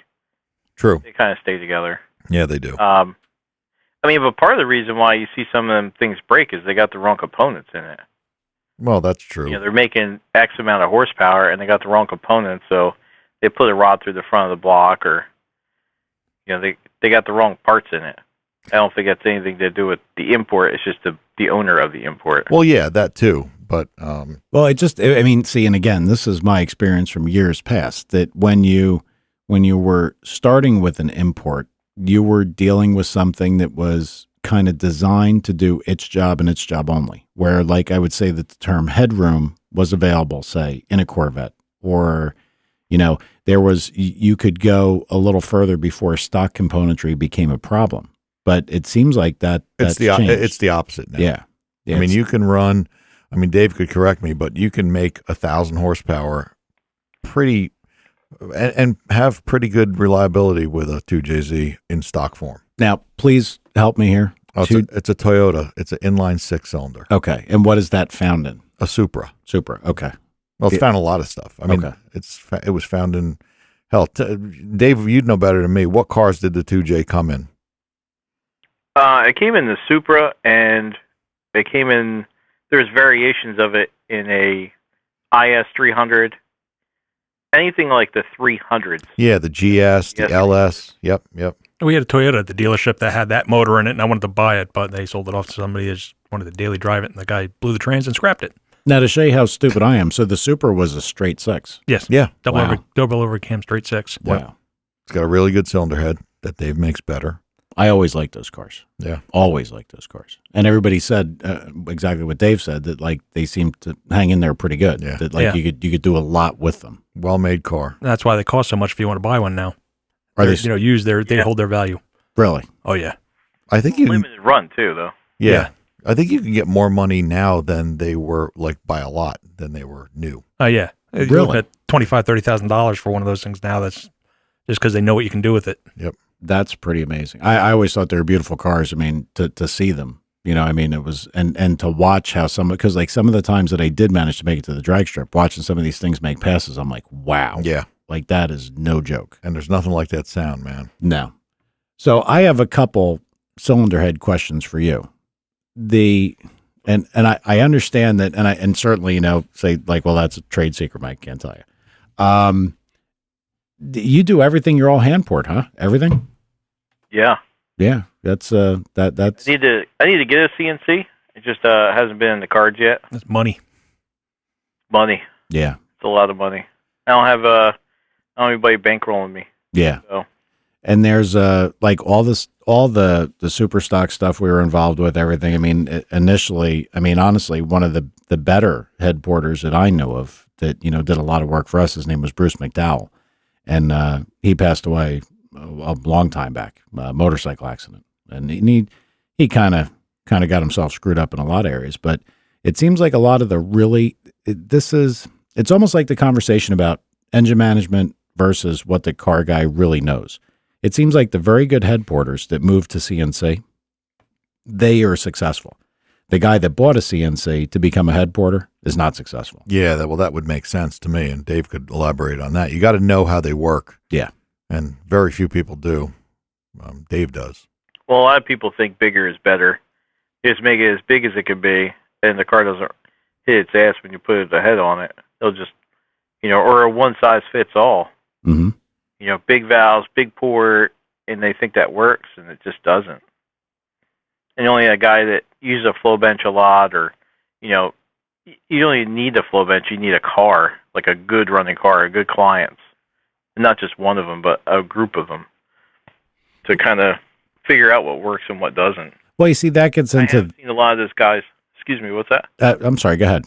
True. They kind of stay together. Yeah, they do. I mean, but part of the reason why you see some of them things break is they got the wrong components in it. Well, that's true. You know, they're making X amount of horsepower and they got the wrong components, so they put a rod through the front of the block, or you know, they got the wrong parts in it. I don't think that's anything to do with the import. It's just the owner of the import. Well, yeah, that too. But well, I mean, see, and again, this is my experience from years past, that when you were starting with an import, you were dealing with something that was kind of designed to do its job and its job only, where, like, I would say that the term headroom was available, say, in a Corvette, or, you know, you could go a little further before stock componentry became a problem. But it seems like that's changed. It's the opposite now. Yeah. I mean, you can run, Dave could correct me, but you can make 1,000 horsepower pretty, and have pretty good reliability with a 2JZ in stock form. Now, please help me here. Oh, it's a Toyota. It's an inline 6-cylinder. Okay. And what is that found in? A Supra. Supra. Okay. Well, it's found in a lot of stuff. I mean, okay. It was found in, hell, Dave, you'd know better than me. What cars did the 2J come in? It came in the Supra, and it came in. There's variations of it in a IS 300, anything like the 300s. Yeah, the GS, the LS. Yep. We had a Toyota at the dealership that had that motor in it, and I wanted to buy it, but they sold it off to somebody that just wanted to daily drive it, and the guy blew the trans and scrapped it. Now, to show you how stupid I am, so the Supra was a straight 6. Yes. Yeah. Double over cam straight 6. Wow. Yep. It's got a really good cylinder head that Dave makes better. I always liked those cars. Yeah. Always liked those cars. And everybody said exactly what Dave said, that like they seemed to hang in there pretty good. Yeah. That like you could do a lot with them. Well-made car. That's why they cost so much if you want to buy one now. Are they used they hold their value. Really? Oh yeah. I think you limited run too, though. Yeah. I think you can get more money now than they were, like, by a lot than they were new. Oh yeah. Really? You're looking at $25,000-$30,000 for one of those things now. That's just because they know what you can do with it. Yep. That's pretty amazing. I always thought they were beautiful cars. I mean, to see them, you know, I mean, it was, and to watch how because like some of the times that I did manage to make it to the drag strip, watching some of these things make passes, I'm like, wow. Yeah. Like that is no joke. And there's nothing like that sound, man. No. So I have a couple cylinder head questions for you. And I understand that, and certainly, you know, say like, well, that's a trade secret, Mike, can't tell you. You do everything. You're all hand poured, huh? Everything? Yeah. Yeah. That's that's. I need to get a CNC. It just hasn't been in the cards yet. That's money. Money. Yeah. It's a lot of money. I don't have anybody bankrolling me. Yeah. So. And there's like all the super stock stuff we were involved with, everything. I mean, initially, I mean, honestly, one of the better head porters that I know of that, you know, did a lot of work for us, his name was Bruce McDowell. And he passed away a long time back, motorcycle accident. And he kind of got himself screwed up in a lot of areas. But it seems like a lot of the it's almost like the conversation about engine management versus what the car guy really knows. It seems like the very good head porters that move to CNC, they are successful. The guy that bought a CNC to become a head porter is not successful. Yeah, that would make sense to me, and Dave could elaborate on that. You got to know how they work. Yeah. And very few people do. Dave does. Well, a lot of people think bigger is better. Just make it as big as it can be, and the car doesn't hit its ass when you put the head on it. They'll just, you know, or a one size fits all. Mm-hmm. You know, big valves, big port, and they think that works, and it just doesn't. And only a guy that uses a flow bench a lot, or, you know, you don't even need a flow bench. You need a car, like a good running car, a good clients. And not just one of them, but a group of them, to kind of figure out what works and what doesn't. Well, you see, that gets into... I've seen a lot of this guys... Excuse me, what's that? I'm sorry, go ahead.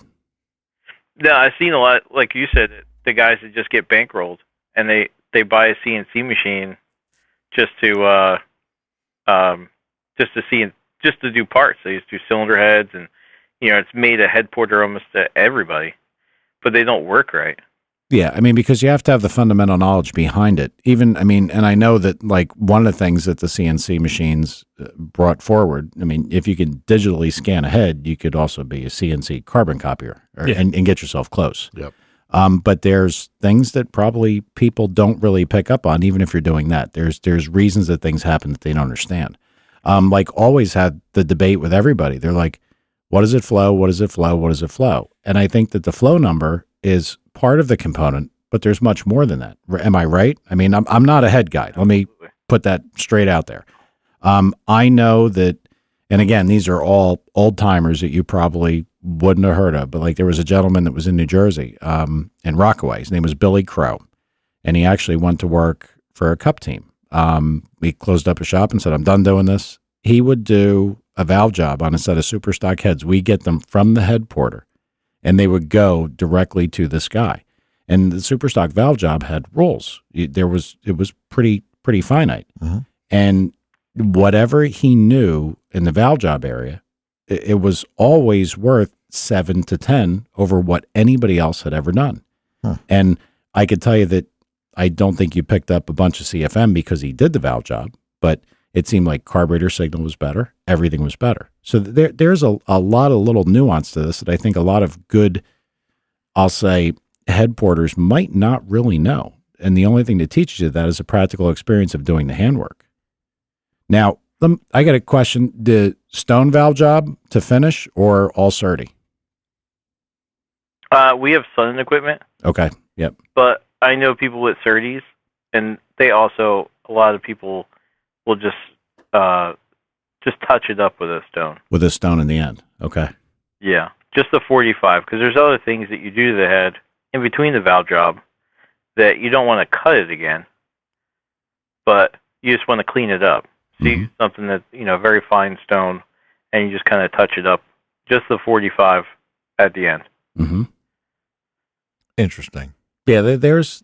No, I've seen a lot, like you said, the guys that just get bankrolled, and they buy a CNC machine just to do parts. They just do cylinder heads, and, you know, it's made a head porter almost to everybody, but they don't work right. Yeah, I mean, because you have to have the fundamental knowledge behind it. Even, I mean, and I know that like one of the things that the CNC machines brought forward, I mean, if you can digitally scan a head, you could also be a CNC carbon copier and get yourself close. Yep. But there's things that probably people don't really pick up on, even if you're doing that. There's reasons that things happen that they don't understand. Like always had the debate with everybody. They're like, what does it flow? What does it flow? What does it flow? And I think that the flow number is part of the component, but there's much more than that. Am I right? I mean, I'm not a head guy. Let me put that straight out there. I know that, and again, these are all old timers that you probably wouldn't have heard of, but like there was a gentleman that was in New Jersey, in Rockaway. His name was Billy Crow, and he actually went to work for a cup team. He closed up a shop and said, I'm done doing this. He would do a valve job on a set of super stock heads. We get them from the head porter, and they would go directly to this guy. And the super stock valve job had rules. It was pretty finite. Mm-hmm. And whatever he knew in the valve job area, it was always worth 7 to 10 over what anybody else had ever done. Huh. And I could tell you that I don't think you picked up a bunch of CFM because he did the valve job, but it seemed like carburetor signal was better. Everything was better. So there's a lot of little nuance to this that I think a lot of good, I'll say, head porters might not really know. And the only thing that teaches you that is a practical experience of doing the handwork. Now, I got a question. The stone valve job to finish or all certi? We have Sun equipment. Okay. Yep. But I know people with certis, and they also, a lot of people will just touch it up with a stone. With a stone in the end. Okay. Yeah, just the 45, because there's other things that you do to the head in between the valve job that you don't want to cut it again, but you just want to clean it up. So you use something that, very fine stone, and you just kind of touch it up, just the 45 at the end. Mm-hmm. Interesting. Yeah, there's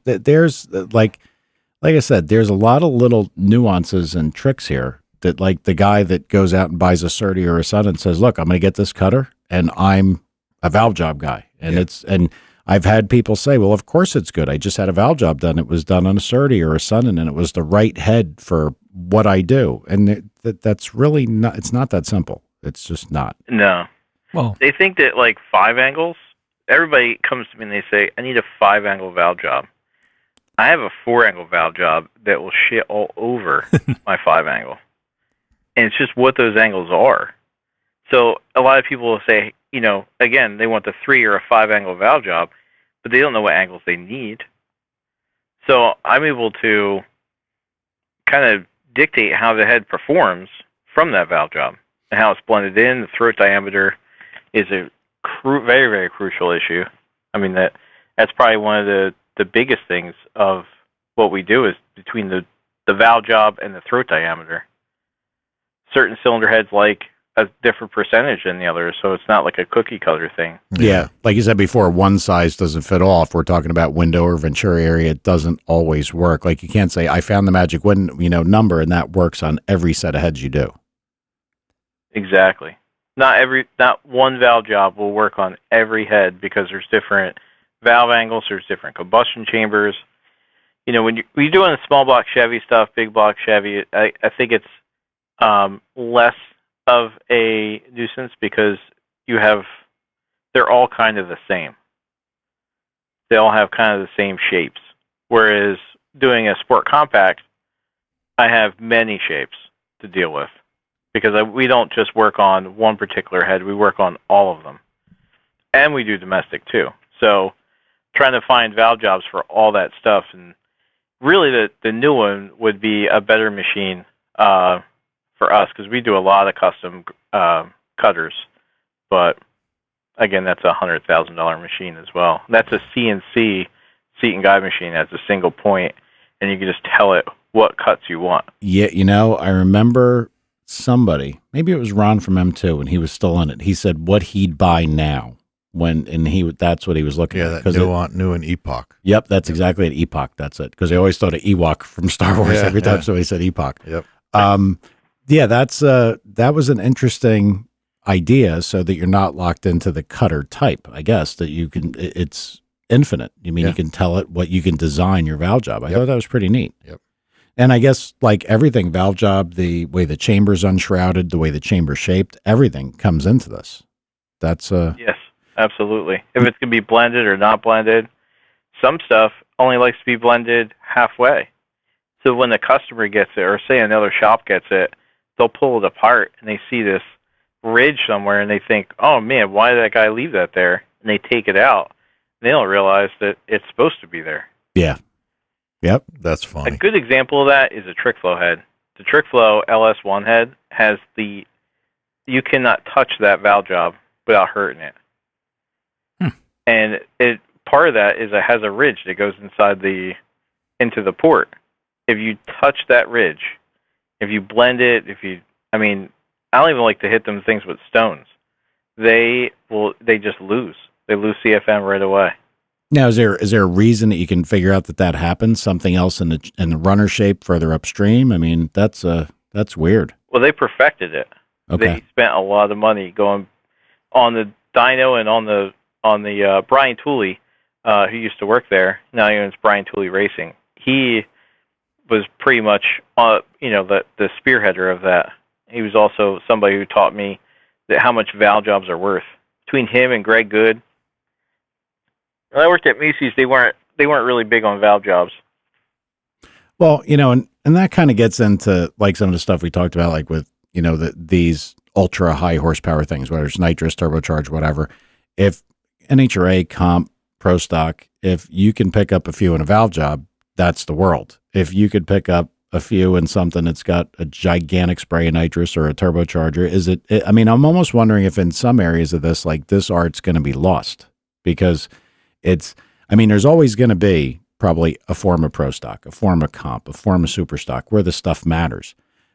like I said, there's a lot of little nuances and tricks here that like the guy that goes out and buys a Certi or a Sun and says, look, I'm going to get this cutter and I'm a valve job guy. And and I've had people say, well, of course it's good. I just had a valve job done. It was done on a Certi or a Sun and it was the right head for what I do. And that's really not, it's not that simple. It's just not. No. Well, they think that like 5 angles, everybody comes to me and they say, I need a 5-angle valve job. I have a 4-angle valve job that will shit all over my 5-angle. And it's just what those angles are. So a lot of people will say, again, they want the 3 or a 5-angle valve job, but they don't know what angles they need. So I'm able to kind of dictate how the head performs from that valve job and how it's blended in. The throat diameter is a very, very crucial issue. I mean, that's probably one of the biggest things of what we do is between the valve job and the throat diameter. Certain cylinder heads like a different percentage than the others, so it's not like a cookie cutter thing. Yeah, like you said before, one size doesn't fit all. If we're talking about window or Venturi area, it doesn't always work. Like you can't say, I found the magic number, and that works on every set of heads you do. Exactly. Not one valve job will work on every head because there's different valve angles, there's different combustion chambers. When you're doing the small block Chevy stuff, big block Chevy, I think it's less of a nuisance because they're all kind of the same. They all have kind of the same shapes. Whereas doing a sport compact, I have many shapes to deal with because we don't just work on one particular head, we work on all of them. And we do domestic too. So trying to find valve jobs for all that stuff, and really the new one would be a better machine for us because we do a lot of custom cutters, but again, that's a $100,000 machine as well. That's a CNC seat and guide machine. That's a single point, and you can just tell it what cuts you want. Yeah, I remember somebody, maybe it was Ron from M2, and he was still in it. He said what he'd buy now that's what he was looking at. That new and Epoch. Yep, that's exactly an Epoch. That's it. Because they always thought of Ewok from Star Wars every time somebody said Epoch. Yep. Yeah, that was an interesting idea, so that you're not locked into the cutter type. I guess that you can. It's infinite. You mean you can tell it what you can design your valve job. I thought that was pretty neat. Yep. And I guess like everything valve job, the way the chamber's unshrouded, the way the chamber's shaped, everything comes into this. That's yes, absolutely. If it's going to be blended or not blended, some stuff only likes to be blended halfway. So when the customer gets it, or say another shop gets it, they'll pull it apart and they see this ridge somewhere and they think, oh man, why did that guy leave that there? And they take it out. They don't realize that it's supposed to be there. Yeah. Yep. That's funny. A good example of that is a trick flow head. The trick flow LS1 head has you cannot touch that valve job without hurting it. And part of that is it has a ridge that goes into the port. If you touch that ridge, if you blend it, I don't even like to hit them things with stones. They just lose. They lose CFM right away. Now, is there a reason that you can figure out that happens? Something else in the runner shape further upstream? I mean, that's weird. Well, they perfected it. Okay. They spent a lot of money going on the dyno and on the Brian Tooley, who used to work there. Now he owns Brian Tooley Racing. He was pretty much the spearheader of that. He was also somebody who taught me how much valve jobs are worth. Between him and Greg Good, when I worked at Macy's, they weren't really big on valve jobs. Well, and that kind of gets into like some of the stuff we talked about, like with these ultra high horsepower things, whether it's nitrous, turbocharged, whatever. If NHRA, comp, pro stock, if you can pick up a few in a valve job, that's the world. If you could pick up a few in something that's got a gigantic spray of nitrous or a turbocharger, I'm almost wondering if in some areas of this, like this art's going to be lost because there's always going to be probably a form of pro stock, a form of comp, a form of super stock where the stuff matters.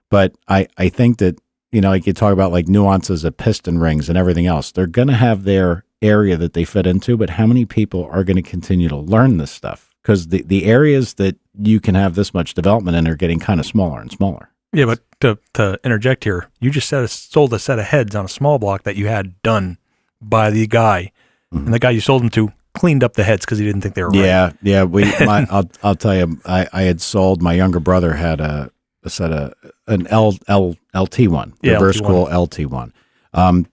But I think that, like you talk about like nuances of piston rings and everything else, they're going to have their area that they fit into, but how many people are going to continue to learn this stuff? Because the areas that you can have this much development in are getting kind of smaller and smaller. Yeah, but to interject here, you just sold a set of heads on a small block that you had done by the guy, and the guy you sold them to cleaned up the heads because he didn't think they were right. Yeah. I'll tell you, I had sold, my younger brother had a set of an LT1, reverse cool LT1,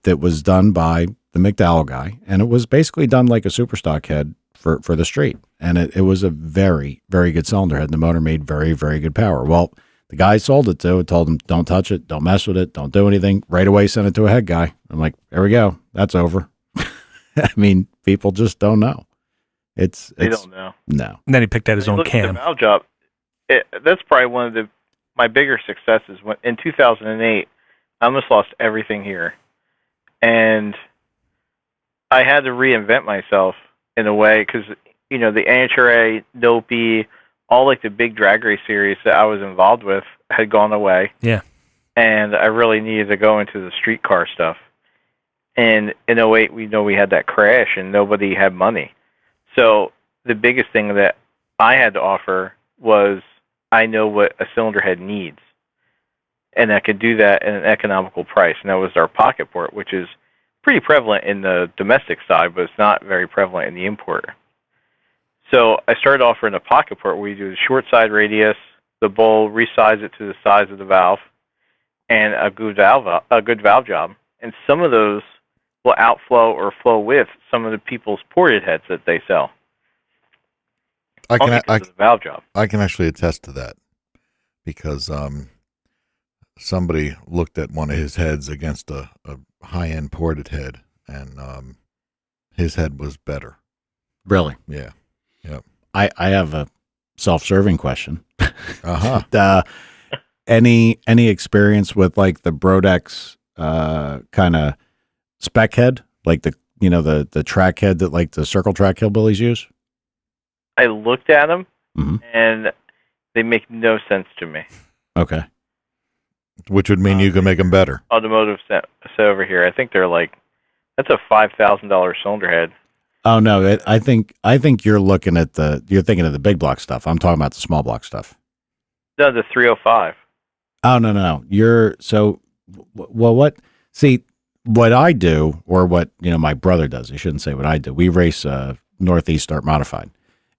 that was done by the McDowell guy, and it was basically done like a super stock head for the street, and it was a very, very good cylinder head. The motor made very, very good power. Well, the guy I sold it to told him, don't touch it, don't mess with it, don't do anything. Right away, sent it to a head guy. I'm like, there we go, that's over. People just don't know. They don't know. No. And then he picked out his own cam. The valve job. That's probably one of my bigger successes. When in 2008, I almost lost everything here, and I had to reinvent myself in a way because the NHRA, Dopey, all like the big drag race series that I was involved with had gone away. Yeah. And I really needed to go into the street car stuff. And in 08, we had that crash and nobody had money. So the biggest thing that I had to offer was I know what a cylinder head needs. And I could do that at an economical price. And that was our pocket port, which is pretty prevalent in the domestic side, but it's not very prevalent in the import. So I started offering a pocket port where you do the short side radius, the bowl, resize it to the size of the valve, and a good valve job. And some of those will outflow or flow with some of the people's ported heads that they sell. The valve job. I can actually attest to that because somebody looked at one of his heads against a high-end ported head, and his head was better. Really? Yeah. Yep. I have a self-serving question. Uh-huh. Any experience with like the Brodex kind of spec head, like the track head that like the circle track hillbillies use? I looked at them, and they make no sense to me. Okay. Which would mean you can make them better. Automotive set over here. I think they're like, that's a $5,000 cylinder head. Oh no, I think you're looking at you're thinking of the big block stuff. I'm talking about the small block stuff. No, the 305. Oh no. What I do, or what my brother does. I shouldn't say what I do. We race Northeast Start Modified.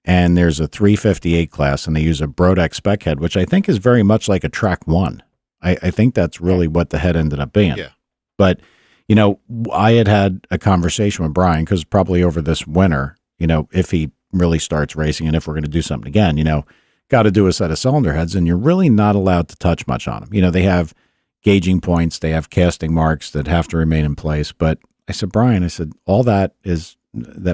And there's a 358 class, and they use a Brodex spec head, which I think is very much like a Track 1. I think that's really what the head ended up being. Yeah. But, you know, I had a conversation with Brian, because probably over this winter, you know, if he really starts racing and if we're going to do something again, you know, got to do a set of cylinder heads, and you're really not allowed to touch much on them. You know, they have gauging points, they have casting marks that have to remain in place. But I said, Brian, I said, all that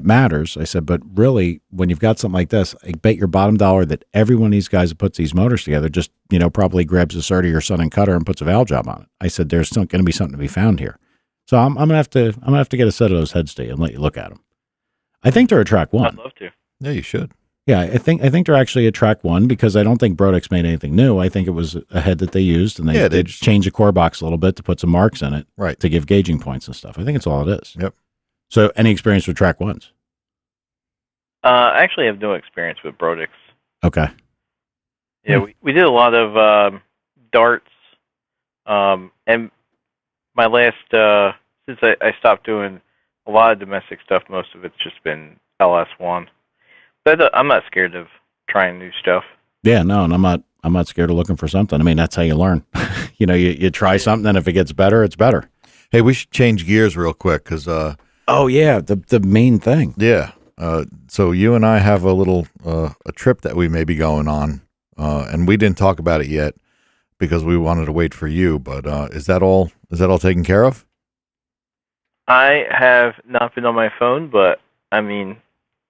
matters. I said, but really, when you've got something like this, I bet your bottom dollar that every one of these guys that puts these motors together just, you know, probably grabs a Surrey or Sun and Cutter and puts a valve job on it. I said, there's going to be something to be found here. So I'm gonna have to get a set of those heads to you and let you look at them. I think they're a Track 1. I'd love to. Yeah, you should. Yeah, I think they're actually a Track 1, because I don't think Brodex made anything new. I think it was a head that they used, and they just changed the core box a little bit to put some marks in it, right, to give gauging points and stuff. I think it's all it is. Yep. So, any experience with Track 1s? I actually have no experience with Brodex. Okay. Yeah, we did a lot of darts, and my last since I stopped doing a lot of domestic stuff, most of it's just been LS1. But I'm not scared of trying new stuff. Yeah, no, and I'm not scared of looking for something. I mean, that's how you learn. You know, you try something, and if it gets better, it's better. Hey, we should change gears real quick, because oh yeah, the main thing. Yeah. So you and I have a little a trip that we may be going on, and we didn't talk about it yet because we wanted to wait for you. But is that all taken care of? I have not been on my phone, but I mean,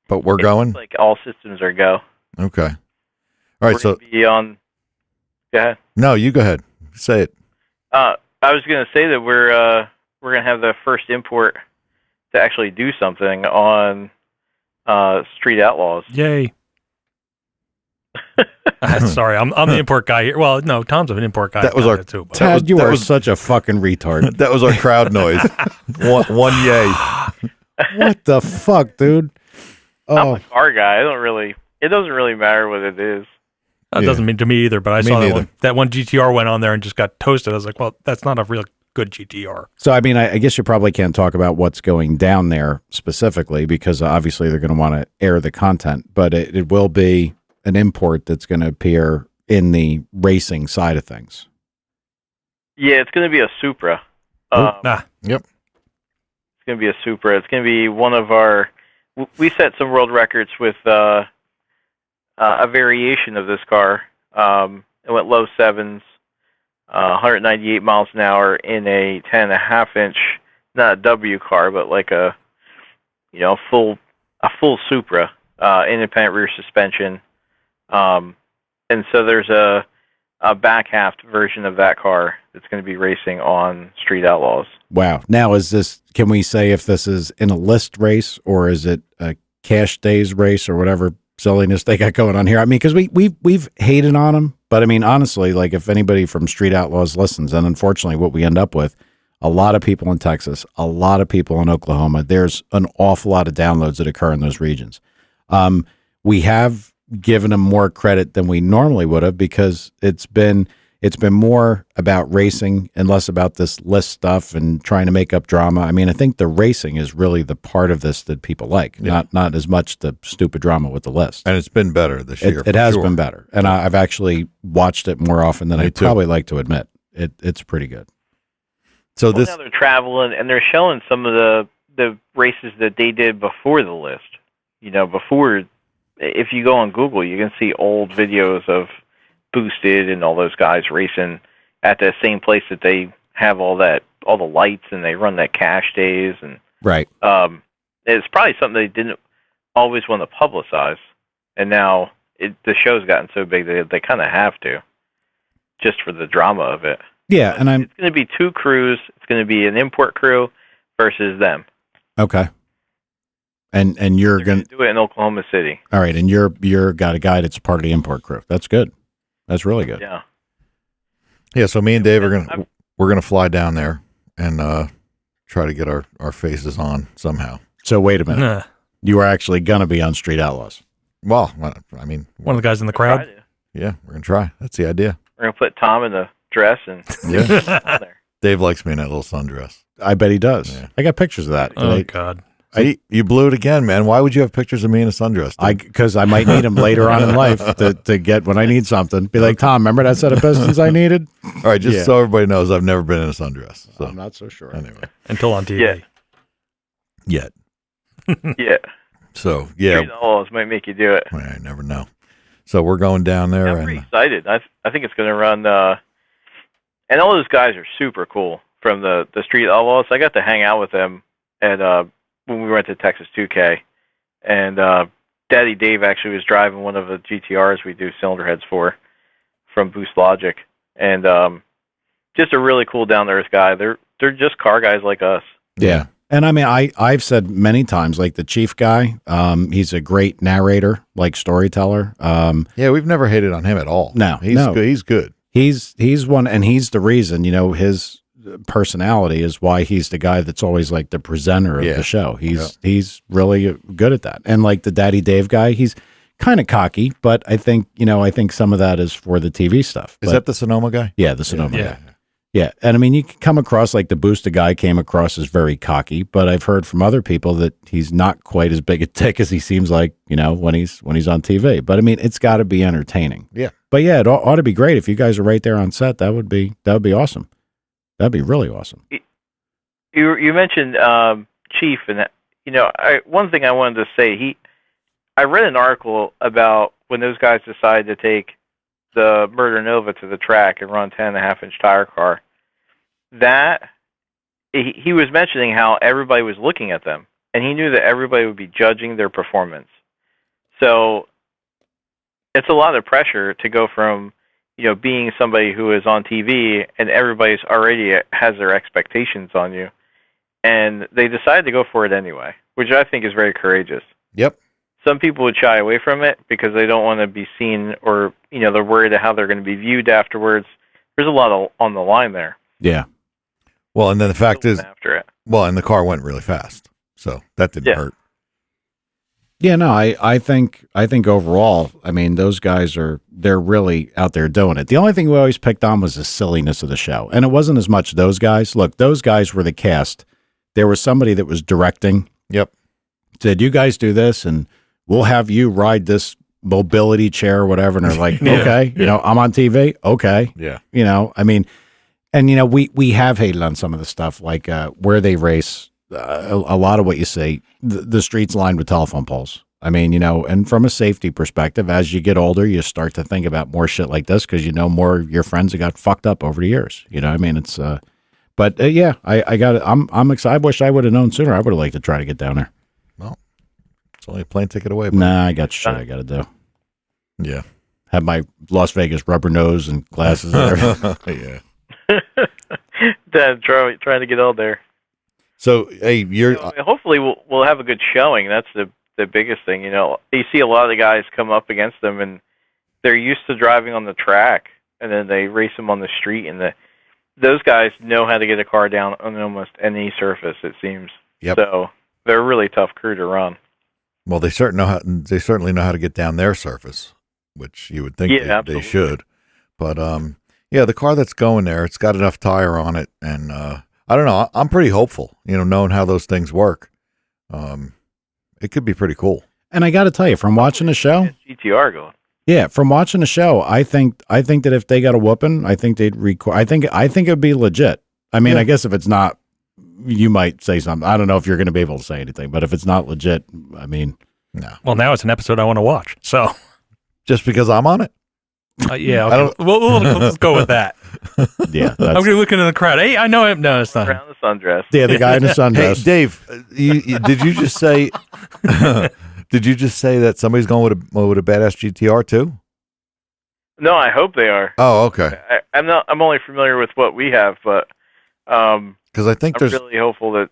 but we're going. Like all systems are go. Okay. All right. So be on. Go ahead. No, you go ahead. Say it. I was going to say that we're going to have the first import to actually do something on Street Outlaws. Yay. Sorry, I'm the import guy here. Well, no, Tom's an import guy. That was our too. Tad, you are such a fucking retard. That was our crowd noise. one yay. What the fuck, dude? I'm a car guy. It doesn't really matter what it is. That doesn't mean to me either, but I saw that one GTR went on there and just got toasted. I was like, well, that's not a real good GTR. So, I mean, I guess you probably can't talk about what's going down there specifically, because obviously they're going to want to air the content, but it will be an import that's going to appear in the racing side of things. Yeah, it's going to be a Supra. Yep. It's going to be a Supra. It's going to be one of our... We set some world records with a variation of this car. It went low sevens, 198 miles an hour in a 10.5 inch, not a W car, but like a full Supra, independent rear suspension. And so there's a back half version of that car that's going to be racing on Street Outlaws. Wow. Now, can we say if this is in a list race, or is it a cash days race, or whatever silliness they got going on here? I mean, because we've hated on them, but I mean, honestly, like, if anybody from Street Outlaws listens, and unfortunately what we end up with, a lot of people in Texas, a lot of people in Oklahoma, there's an awful lot of downloads that occur in those regions. We have given them more credit than we normally would have, because it's been more about racing and less about this list stuff and trying to make up drama. I mean, I think the racing is really the part of this that people like, not as much the stupid drama with the list. And it's been better this year. It has been better, and I've actually watched it more often than I'd probably like to admit. It's pretty good. So now they're traveling, and they're showing some of the races that they did before the list. Before. If you go on Google, you can see old videos of Boosted and all those guys racing at the same place that they have all the lights, and they run that cash days, and right. It's probably something they didn't always want to publicize, and now the show's gotten so big that they kind of have to, just for the drama of it. Yeah, and it's going to be two crews. It's going to be an import crew versus them. Okay. And you're going to do it in Oklahoma City. All right, and you're got a guy that's part of the import crew. That's good. That's really good. Yeah. Yeah. So me and Dave we're gonna fly down there and try to get our faces on somehow. So wait a minute, you are actually gonna be on Street Outlaws? Well, I mean, one of the guys in the crowd. Yeah, we're gonna try. That's the idea. We're gonna put Tom in the dress and yeah. Dave likes me in that little sundress. I bet he does. Yeah. I got pictures of that. Oh God. You blew it again, man. Why would you have pictures of me in a sundress? Because I might need them later on in life to get when I need something. Be like, Tom, remember that set of pistons I needed? All right, just so everybody knows, I've never been in a sundress. So. I'm not so sure. Anyway. Until on TV. Yet. Yeah. So, yeah. Street Outlaws might make you do it. I never know. So we're going down there. I'm pretty excited. I think it's going to run, and all those guys are super cool from the Street Outlaws. I got to hang out with them at when we went to Texas 2K, and Daddy Dave actually was driving one of the GTRs we do cylinder heads for from Boost Logic, and just a really cool down to earth guy. They're just car guys like us. Yeah. And I mean, I've said many times, like the chief guy, he's a great narrator, like storyteller. Yeah, we've never hated on him at all. No, he's good. He's one, and he's the reason, his personality is why he's the guy that's always like the presenter of the show. He's really good at that. And like the Daddy Dave guy, he's kind of cocky, but I think some of that is for the TV stuff. Is that the Sonoma guy? Yeah, the Sonoma guy. Yeah, and I mean, you can come across like the Booster guy came across as very cocky, but I've heard from other people that he's not quite as big a dick as he seems like, when he's on TV. But I mean, it's got to be entertaining. Yeah. But yeah, it ought to be great if you guys are right there on set. That would be awesome. That'd be really awesome. You mentioned Chief, and one thing I wanted to say, I read an article about when those guys decided to take the Murder Nova to the track and run 10.5-inch tire car, that he was mentioning how everybody was looking at them, and he knew that everybody would be judging their performance. So it's a lot of pressure to go from being somebody who is on TV and everybody's already has their expectations on you, and they decided to go for it anyway, which I think is very courageous. Yep. Some people would shy away from it because they don't want to be seen, or they're worried how they're going to be viewed afterwards. There's a lot on the line there. Yeah. Well, and then the fact is, after it. Well, and the car went really fast, so that didn't hurt. Yeah, no, I think overall, I mean, those guys they're really out there doing it. The only thing we always picked on was the silliness of the show, and it wasn't as much those guys. Look, those guys were the cast. There was somebody that was directing. Yep. Said, you guys do this, and we'll have you ride this mobility chair or whatever. And they're like, okay, I'm on TV. Okay. Yeah. I mean, and, we have hated on some of the stuff, like where they race, a lot of what you see, the streets lined with telephone poles. I mean, and from a safety perspective, as you get older, you start to think about more shit like this because more of your friends have got fucked up over the years. I mean, it's, but yeah, I got it. I'm excited. I wish I would have known sooner. I would have liked to try to get down there. Well, it's only a plane ticket away. Buddy. Nah, I got shit I got to do. Yeah. Have my Las Vegas rubber nose and glasses and everything. Yeah. Dad, trying to get out there. So, hey, hopefully we'll have a good showing. That's the biggest thing. You see a lot of the guys come up against them, and they're used to driving on the track, and then they race them on the street, and those guys know how to get a car down on almost any surface, it seems. Yep. So they're a really tough crew to run. Well, they certainly know how to get down their surface, which you would think they should. But the car that's going there, it's got enough tire on it, and I don't know. I'm pretty hopeful, knowing how those things work. It could be pretty cool. And I got to tell you, from watching the show, GTR going. Yeah, from watching the show, I think that if they got a whooping, I think they'd record. I think it'd be legit. I mean, I guess if it's not, you might say something. I don't know if you're going to be able to say anything, but if it's not legit, I mean, no. Well, now it's an episode I want to watch. So just because I'm on it, yeah. Okay. Let's go with that. Yeah, I'm going to look into the crowd. Hey, I know him. No, it's not. Around the sundress. Yeah, the guy in the sundress. Hey, Dave, did you just say? Did you just say that somebody's going with a badass GTR too? No, I hope they are. Oh, okay. I'm only familiar with what we have, but because I think I'm really hopeful that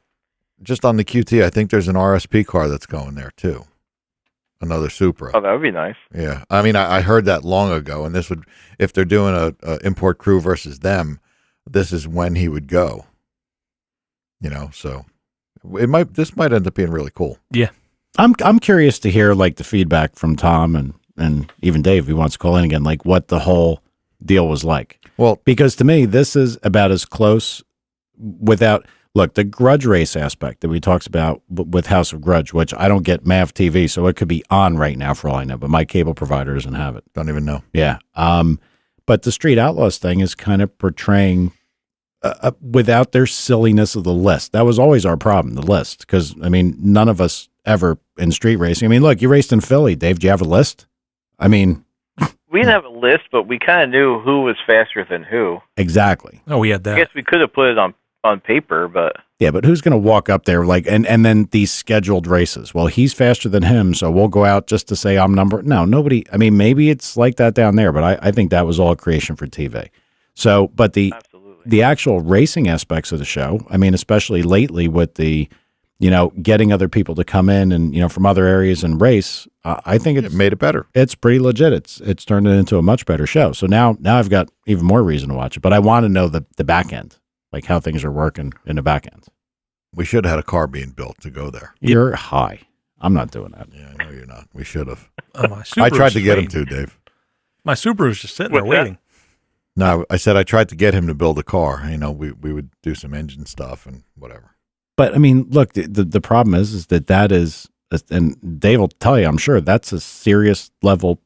just on the QT, I think there's an RSP car that's going there too. Another Supra. Oh, that would be nice. Yeah, I mean, I heard that long ago, and this would, if they're doing a import crew versus them, this is when he would go. So this might end up being really cool. Yeah. I'm curious to hear like the feedback from Tom and even Dave, if he wants to call in again, like what the whole deal was like. Well, because to me, this is about as close without look, the grudge race aspect that we talked about with House of Grudge, which I don't get MAV TV, so it could be on right now for all I know, but my cable provider doesn't have it. Don't even know. Yeah. But the Street Outlaws thing is kind of portraying without their silliness of the list. That was always our problem, the list, because, I mean, none of us ever in street racing. I mean, look, you raced in Philly. Dave, do you have a list? I mean, we didn't have a list, but we kind of knew who was faster than who. Exactly. Oh, we had that. I guess we could have put it on paper, but yeah, but who's going to walk up there like and then these scheduled races? Well, he's faster than him, so we'll go out just to say I'm number. No, nobody. I mean, maybe it's like that down there, but I think that was all a creation for TV. So, but the actual racing aspects of the show, I mean, especially lately with the, getting other people to come in and from other areas and race, I think it made it better. It's pretty legit. It's turned it into a much better show. So now I've got even more reason to watch it, but I want to know the back end. Like how things are working in the back end. We should have had a car being built to go there. You're high. I'm not doing that. Yeah, I know you're not. We should have. I tried to get him to, Dave. My Subaru's just sitting there waiting. No, I said I tried to get him to build a car. We would do some engine stuff and whatever. But I mean, look, the problem is that is, and Dave will tell you, I'm sure that's a serious level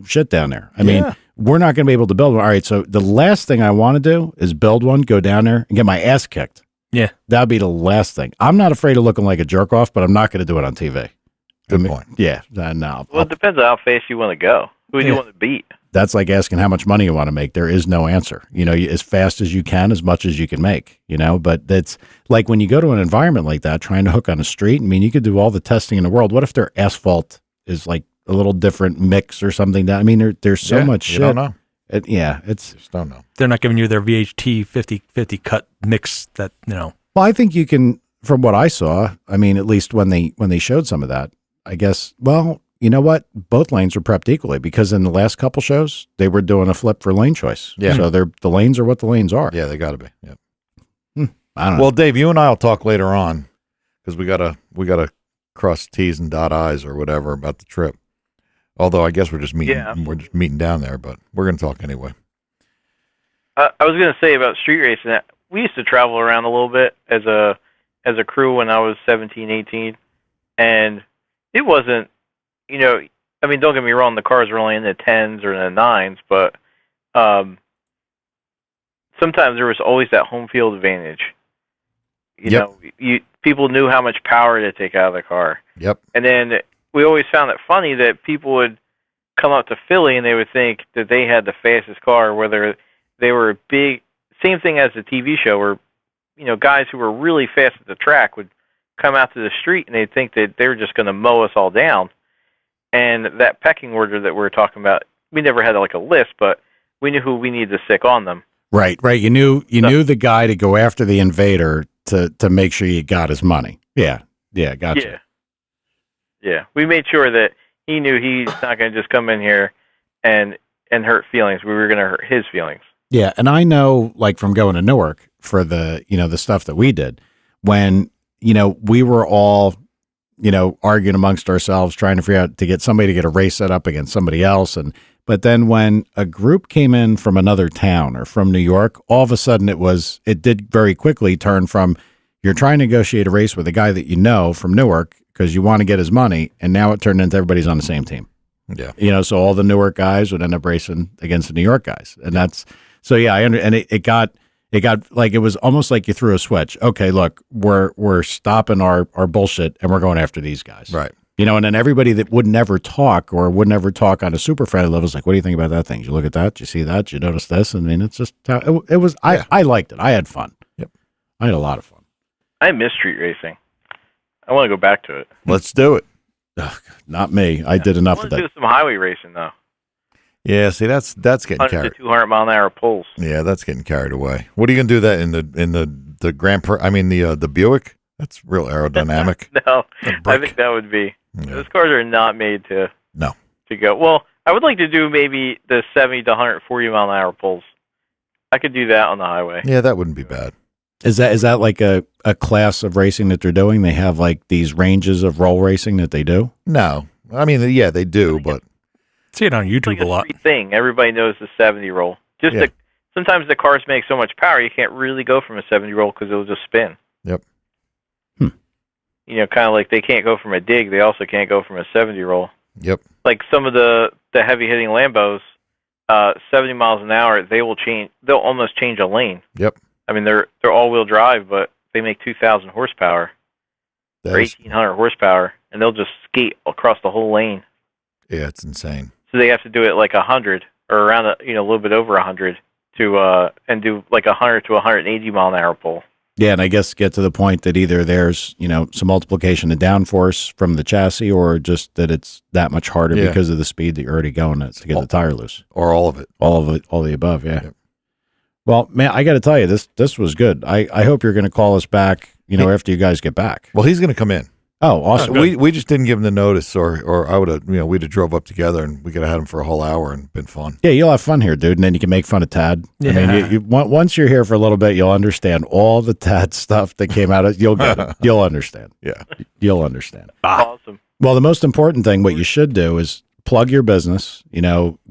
shit down there. I mean, we're not going to be able to build one. All right, so the last thing I want to do is build one, go down there, and get my ass kicked. Yeah. That'd be the last thing. I'm not afraid of looking like a jerk off, but I'm not going to do it on TV. Good point. Yeah. No. Well, it depends on how fast you want to go. Who do you want to beat? That's like asking how much money you want to make. There is no answer. As fast as you can, as much as you can make, but that's like when you go to an environment like that, trying to hook on a street. I mean, you could do all the testing in the world. What if their asphalt is like a little different mix or something? I mean, there's so much shit. Don't know. Just don't know. They're not giving you their VHT 50/50 cut mix that, Well, I think you can, from what I saw, I mean, at least when they showed some of that, I guess, well, you know what? Both lanes are prepped equally because in the last couple shows, they were doing a flip for lane choice. Yeah. So the lanes are what the lanes are. Yeah, they got to be. Yep. I don't know. Well, Dave, you and I will talk later on because we gotta cross T's and dot I's or whatever about the trip. Although I guess we're just meeting. Yeah. We're just meeting down there, but we're going to talk anyway. I was going to say about street racing. We used to travel around a little bit as a crew when I was 17, 18, and it wasn't. I mean, don't get me wrong. The cars were only in the 10s or in the 9s, but sometimes there was always that home field advantage. People knew how much power to take out of the car. Yep. And then we always found it funny that people would come up to Philly and they would think that they had the fastest car, whether they were big. Same thing as the TV show where, guys who were really fast at the track would come out to the street and they'd think that they were just going to mow us all down. And that pecking order that we were talking about, we never had like a list, but we knew who we needed to stick on them. Right. You knew the guy to go after the invader to make sure you got his money. Yeah, gotcha. Yeah. We made sure that he knew he's not going to just come in here and hurt feelings. We were going to hurt his feelings. Yeah, and I know, like from going to Newark for the the stuff that we did, when we were all arguing amongst ourselves, trying to figure out to get somebody to get a race set up against somebody else, but then when a group came in from another town or from New York, all of a sudden it did very quickly turn from you're trying to negotiate a race with a guy that from Newark because you want to get his money, and now it turned into everybody's on the same team. Yeah, so all the Newark guys would end up racing against the New York guys, and that's. So yeah, and it got like it was almost like you threw a switch. Okay, look, we're stopping our bullshit and we're going after these guys. Right. And then everybody that would never talk or would never talk on a super friendly level is like, what do you think about that thing? Did you look at that? Did you see that? Did you notice this? I mean, it's just it was. Yeah. I liked it. I had fun. Yep. I had a lot of fun. I miss street racing. I want to go back to it. Let's do it. Ugh, not me. I did enough of that. I want to do some highway racing though. Yeah, see, that's getting 100 to 200 mile an hour pulls. Yeah, that's getting carried away. What are you gonna do that in the the Buick? That's real aerodynamic. No, I think that would be. Yeah. Those cars are not made to go. Well, I would like to do maybe the 70 to 140 mile an hour pulls. I could do that on the highway. Yeah, that wouldn't be bad. Is that like a class of racing that they're doing? They have like these ranges of roll racing that they do? No, I mean, yeah, they do, but. See it on YouTube like a lot. Thing everybody knows the 70 roll. Sometimes the cars make so much power you can't really go from a 70 roll because it'll just spin. Yep. You know, kind of like they can't go from a dig. They also can't go from a 70 roll. Yep. Like some of the heavy hitting Lambos, 70 miles an hour, they'll almost change a lane. Yep. I mean, they're all wheel drive, but they make 2,000 horsepower or 1,800 horsepower, and they'll just skate across the whole lane. Yeah, it's insane. So they have to do it like 100 or around a little bit over 100 and do like 100 to 180 mile an hour pull. Yeah, and I guess get to the point that either there's, some multiplication of downforce from the chassis, or just that it's that much harder because of the speed that you're already going at to get the tire loose. Or all of it. All the above, yeah. Yep. Well, man, I got to tell you, this was good. I hope you're going to call us back, after you guys get back. Well, he's going to come in. Oh, awesome. We just didn't give him the notice, or I would have, we'd have drove up together and we could have had him for a whole hour and been fun. Yeah, you'll have fun here, dude, and then you can make fun of Tad. Yeah. I mean, once you're here for a little bit, you'll understand all the Tad stuff that came out of. You'll get it. You'll understand. Yeah, you'll understand. Awesome. Well, the most important thing, what you should do is plug your business.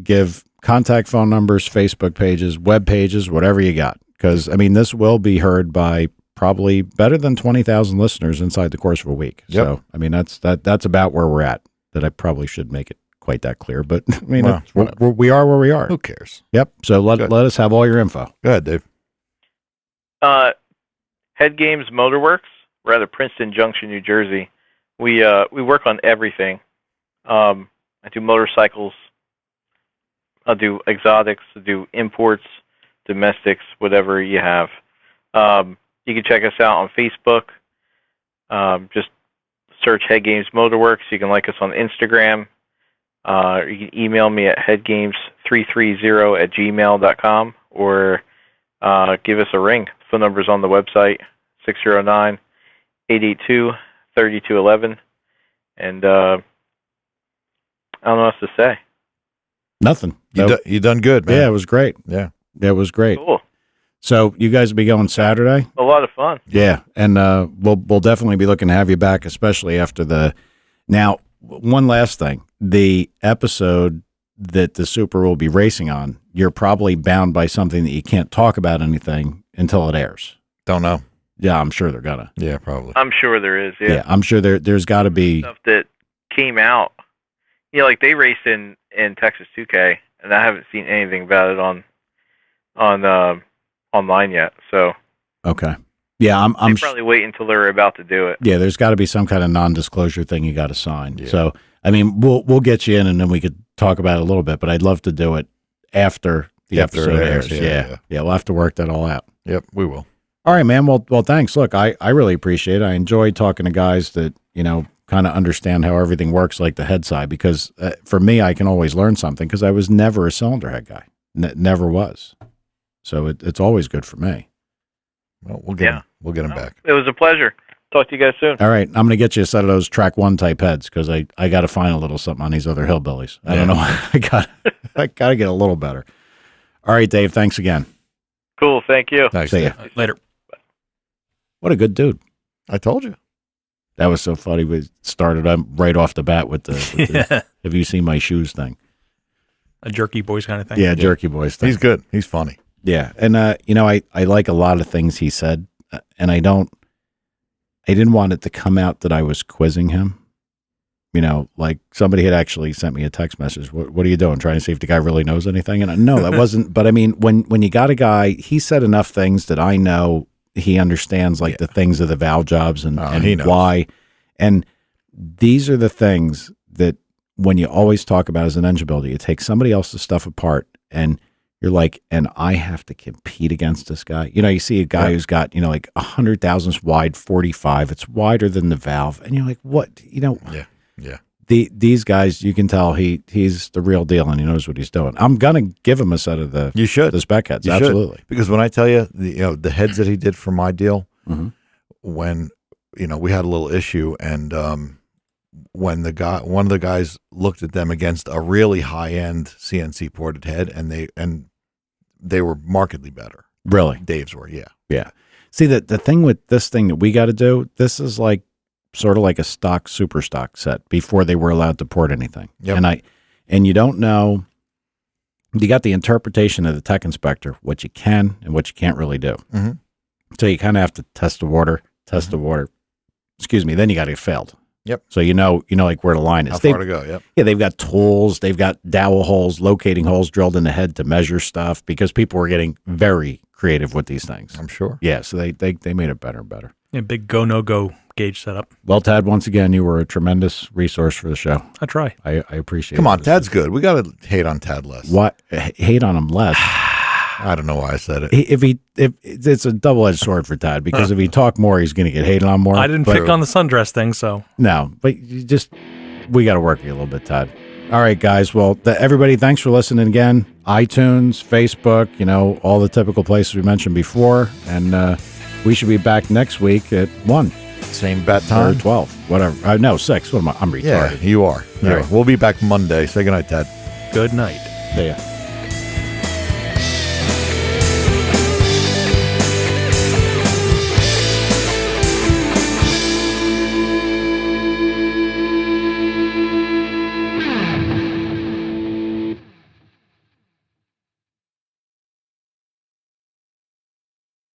Give contact phone numbers, Facebook pages, web pages, whatever you got. Because this will be heard by probably better than 20,000 listeners inside the course of a week. Yep. So, that's about where we're at. That I probably should make it quite that clear. But, we are where we are. Who cares? Yep. So, let us have all your info. Go ahead, Dave. HeadGames Motorworks, we're out of Princeton Junction, New Jersey. We work on everything. I do motorcycles. I'll do exotics. I'll do imports, domestics, whatever you have. You can check us out on Facebook. Just search HeadGames Motorworks. You can like us on Instagram. You can email me at headgames330@gmail.com or give us a ring. Phone number's on the website, 609-882-3211. And I don't know what else to say. Nothing. You done good, man. Yeah, it was great. Yeah, it was great. Cool. So you guys will be going Saturday? A lot of fun. Yeah, and we'll definitely be looking to have you back, especially after the. Now, one last thing: the episode that the Supra will be racing on, you're probably bound by something that you can't talk about anything until it airs. Don't know. Yeah, I'm sure they're gonna. Yeah, probably. I'm sure there is. Yeah, I'm sure there's got to be stuff that came out. Like they raced in Texas 2K, and I haven't seen anything about it on online yet. So okay, yeah, I'm probably wait until they're about to do it. Yeah, there's got to be some kind of non-disclosure thing you got to sign. Yeah. So we'll get you in, and then we could talk about it a little bit. But I'd love to do it after the episode airs. Yeah, we'll have to work that all out. Yep, we will. All right, man. Well, thanks. Look, I really appreciate it. I enjoy talking to guys that kind of understand how everything works, like the head side, because for me, I can always learn something because I was never a cylinder head guy. Never was. So it's always good for me. Well, we'll get him back. It was a pleasure. Talk to you guys soon. All right. I'm going to get you a set of those track 1 type heads because I got to find a little something on these other hillbillies. I don't know. I got to get a little better. All right, Dave. Thanks again. Cool. Thank you. Thanks. See ya. Later. What a good dude. I told you. That was so funny. We started right off the bat with the have you seen my shoes thing? A jerky boys kind of thing. Yeah, jerky boys thing. He's good. He's funny. Yeah. And, I like a lot of things he said, and I didn't want it to come out that I was quizzing him. Like somebody had actually sent me a text message. What are you doing? Trying to see if the guy really knows anything? And no, that wasn't. But when you got a guy, he said enough things that I know he understands, like the things of the valve jobs and he knows why. And these are the things that when you always talk about as an engine builder, you take somebody else's stuff apart and you're like, and I have to compete against this guy. You see a guy who's got, like 100 thousandths wide, 45. It's wider than the valve. And you're like, what? Yeah. These guys, you can tell he's the real deal and he knows what he's doing. I'm going to give him a set of the spec heads. You absolutely. Should. Because when I tell you, the heads that he did for my deal, when, we had a little issue and when one of the guys looked at them against a really high-end CNC ported head and they were markedly better. Really? Dave's were, yeah. Yeah. See, the thing with this thing that we got to do, this is like sort of like a stock, super stock set before they were allowed to port anything. Yep. And you don't know, you got the interpretation of the tech inspector, what you can and what you can't really do. Mm-hmm. So you kind of have to test the water test the water. Excuse me. Then you got to get failed. Yep. So you know, like where the line is. How far to go? Yep. Yeah, they've got tools. They've got dowel holes, locating holes drilled in the head to measure stuff because people were getting very creative with these things. I'm sure. Yeah, so they made it better and better. Yeah, big go no go gauge setup. Well, Tad, once again, you were a tremendous resource for the show. I try. I appreciate it. Come on, Tad's good. We got to hate on Tad less. What? Hate on him less. I don't know why I said it. If it's a double-edged sword for Tad because if he talk more, he's going to get hated on more. I didn't pick on the sundress thing, so no. But we got to work you a little bit, Tad. All right, guys. Well, everybody, thanks for listening again. iTunes, Facebook, all the typical places we mentioned before, and we should be back next week at 1. Same bat time? Or 12, whatever. No, 6. What am I? I'm retarded. Yeah, you are. Yeah. We'll be back Monday. Say goodnight, Tad. good night. See ya.